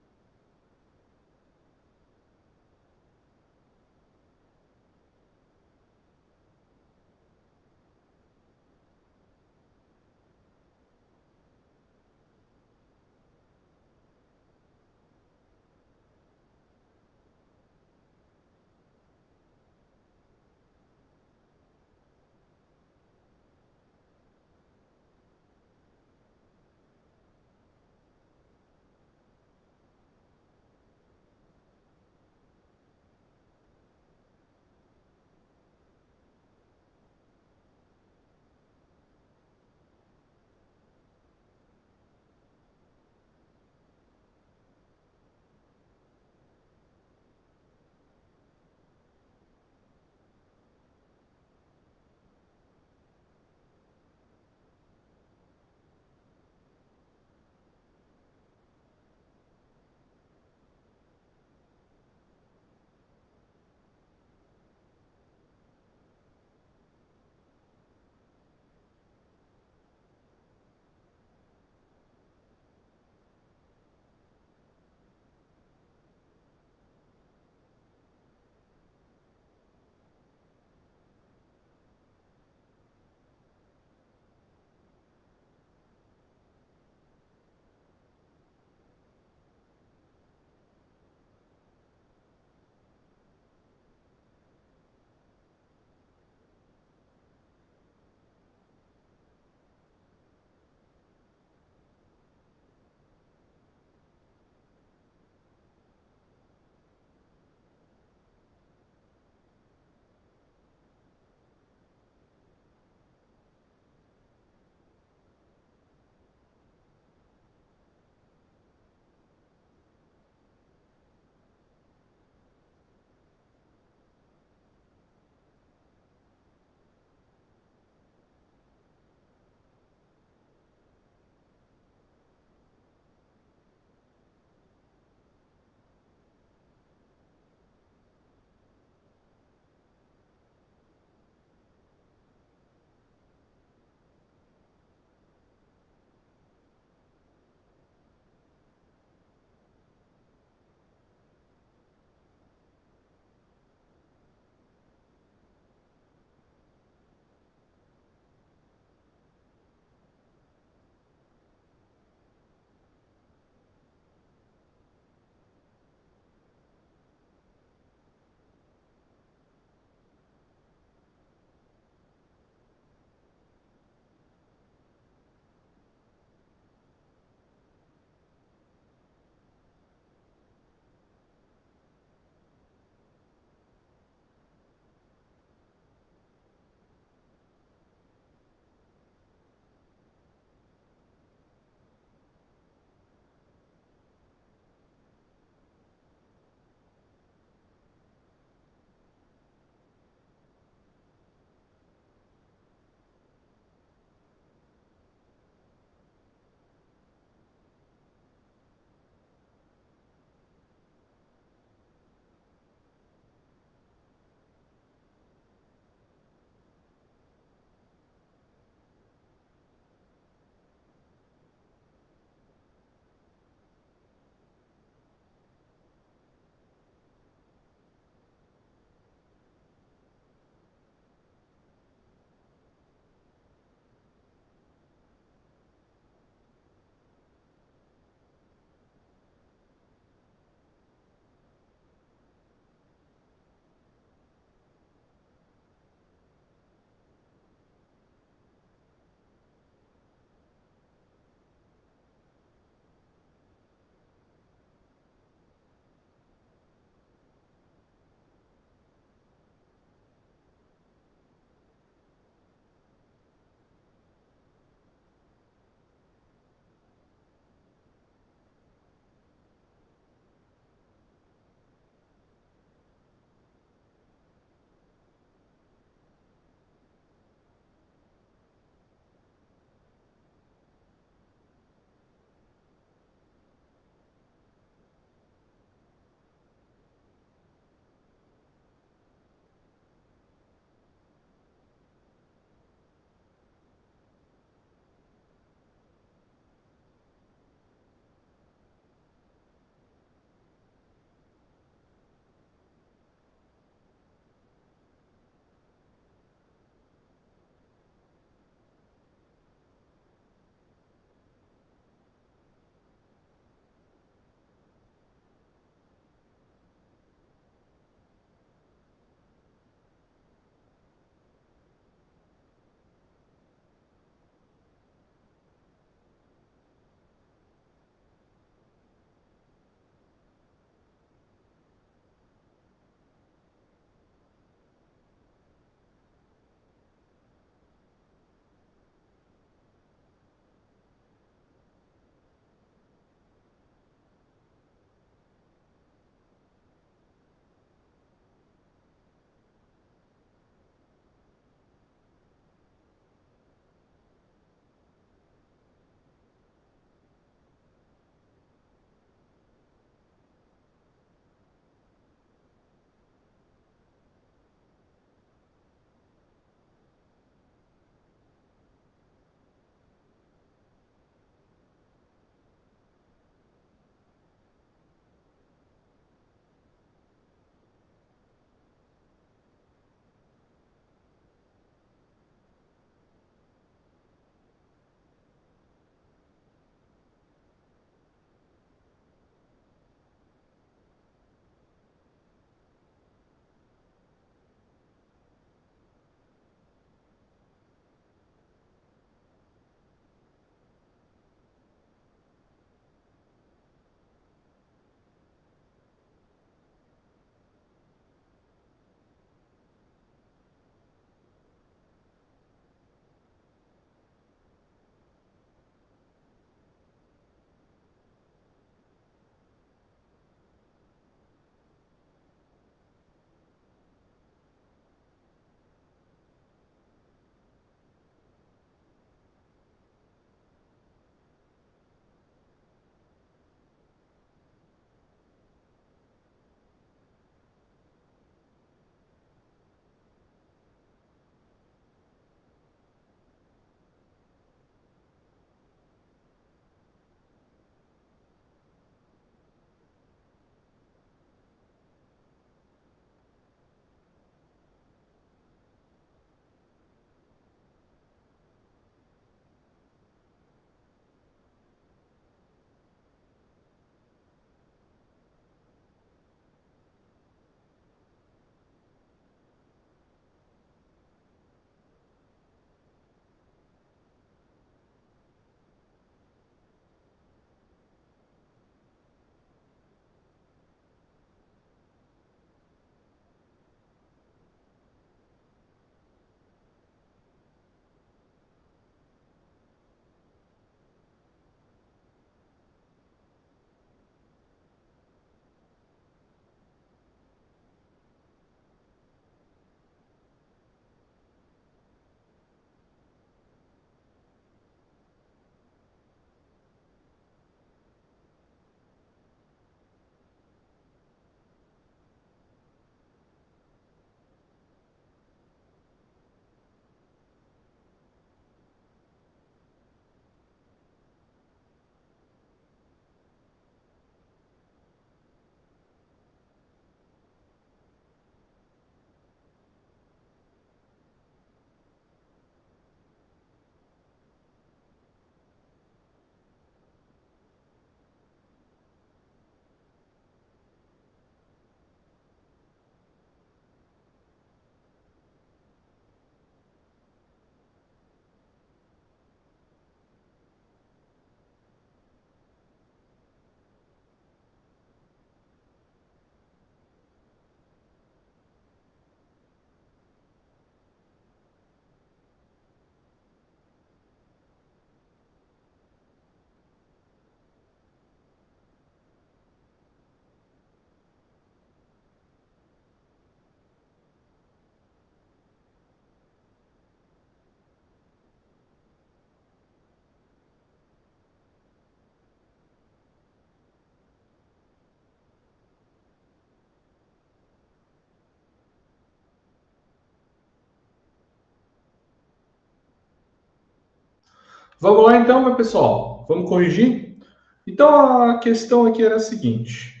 Vamos lá então, meu pessoal. Vamos corrigir? Então, a questão aqui era a seguinte.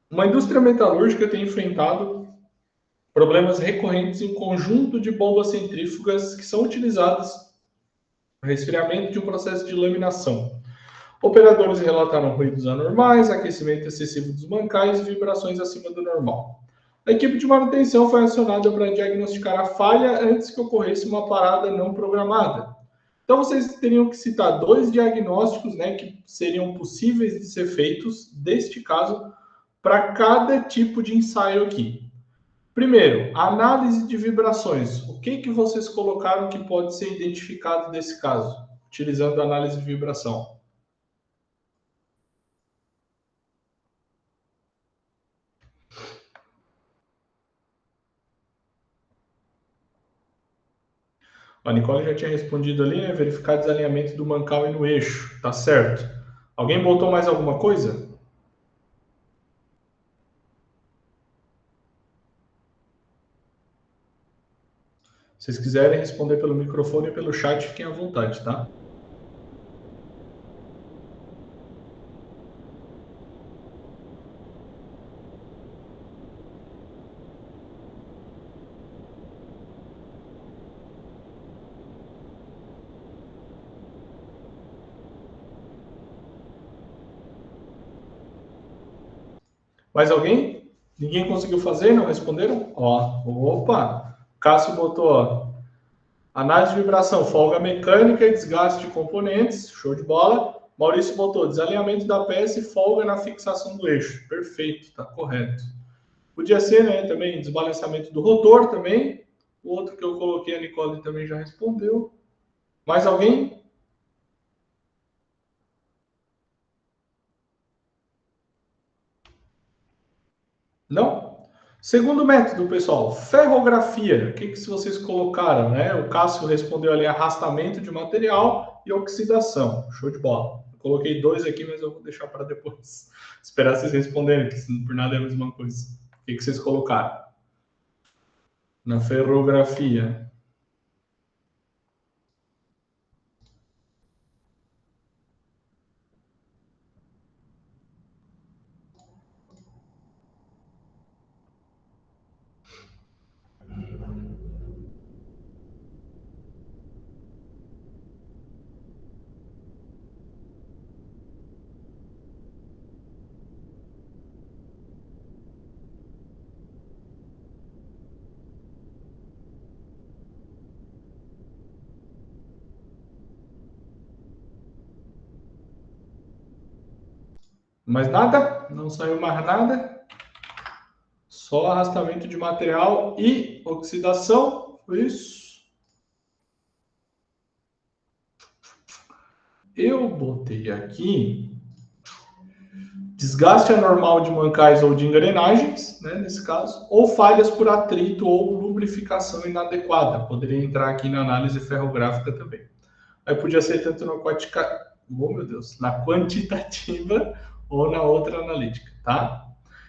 Uma indústria metalúrgica tem enfrentado problemas recorrentes em um conjunto de bombas centrífugas que são utilizadas no resfriamento de um processo de laminação. Operadores relataram ruídos anormais, aquecimento excessivo dos mancais e vibrações acima do normal. A equipe de manutenção foi acionada para diagnosticar a falha antes que ocorresse uma parada não programada. Então, vocês teriam que citar 2 diagnósticos, né, que seriam possíveis de ser feitos, deste caso, para cada tipo de ensaio aqui. Primeiro, análise de vibrações. O que vocês colocaram que pode ser identificado desse caso, utilizando a análise de vibração? A Nicole já tinha respondido ali, né? Verificar desalinhamento do mancal e no eixo. Tá certo. Alguém botou mais alguma coisa? Se vocês quiserem responder pelo microfone e pelo chat, fiquem à vontade, tá? Mais alguém? Ninguém conseguiu fazer? Não responderam? Ó, opa! Cássio botou, ó, análise de vibração, folga mecânica e desgaste de componentes. Show de bola. Maurício botou desalinhamento da peça e folga na fixação do eixo. Perfeito, tá correto. Podia ser, né, também desbalanceamento do rotor também. O outro que eu coloquei, a Nicole também já respondeu. Mais alguém? Não? Segundo método, pessoal, ferrografia. O que vocês colocaram, né? O Cássio respondeu ali arrastamento de material e oxidação. Show de bola. Eu coloquei 2 aqui, mas eu vou deixar para depois. Esperar vocês responderem, que por nada é a mesma coisa. O que vocês colocaram? Na ferrografia. Mais nada? Não saiu mais nada? Só arrastamento de material e oxidação. Foi isso. Eu botei aqui desgaste anormal de mancais ou de engrenagens, né, nesse caso, ou falhas por atrito ou lubrificação inadequada. Poderia entrar aqui na análise ferrográfica também. Aí podia ser tanto na na quantitativa ou na outra analítica, tá?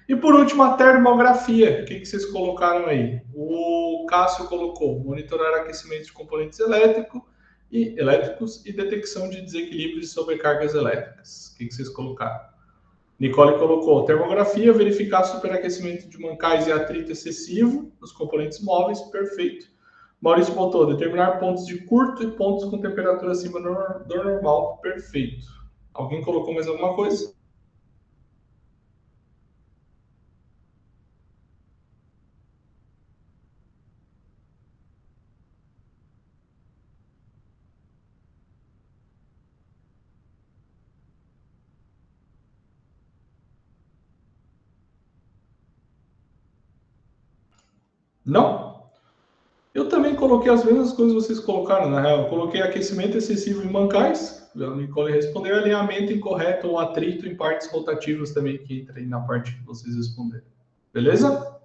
E por último, a termografia. O que vocês colocaram aí? O Cássio colocou monitorar aquecimento de componentes elétricos e detecção de desequilíbrios e sobrecargas elétricas. O que vocês colocaram? Nicole colocou termografia, verificar superaquecimento de mancais e atrito excessivo nos componentes móveis. Perfeito. Maurício botou determinar pontos de curto e pontos com temperatura acima do normal. Perfeito. Alguém colocou mais alguma coisa? Não? Eu também coloquei as mesmas coisas que vocês colocaram, na real. Eu coloquei aquecimento excessivo em mancais. A Nicole respondeu alinhamento incorreto ou atrito em partes rotativas também, que entra aí na parte que vocês responderam. Beleza?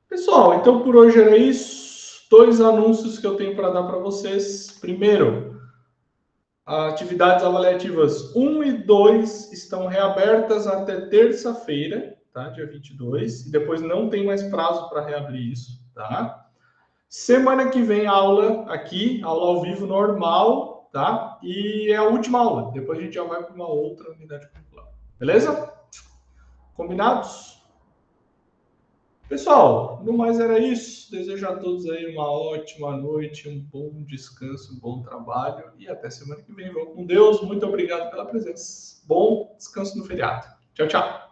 Pessoal, então por hoje era isso. 2 anúncios que eu tenho para dar para vocês. Primeiro, atividades avaliativas 1 e 2 estão reabertas até terça-feira, tá? Dia 22. E depois não tem mais prazo para reabrir isso, tá? Semana que vem, aula aqui, aula ao vivo normal, tá? E é a última aula. Depois a gente já vai para uma outra unidade curricular. Beleza? Combinados? Pessoal, no mais era isso. Desejo a todos aí uma ótima noite, um bom descanso, um bom trabalho e até semana que vem. Vão com Deus. Muito obrigado pela presença. Bom descanso no feriado. Tchau, tchau.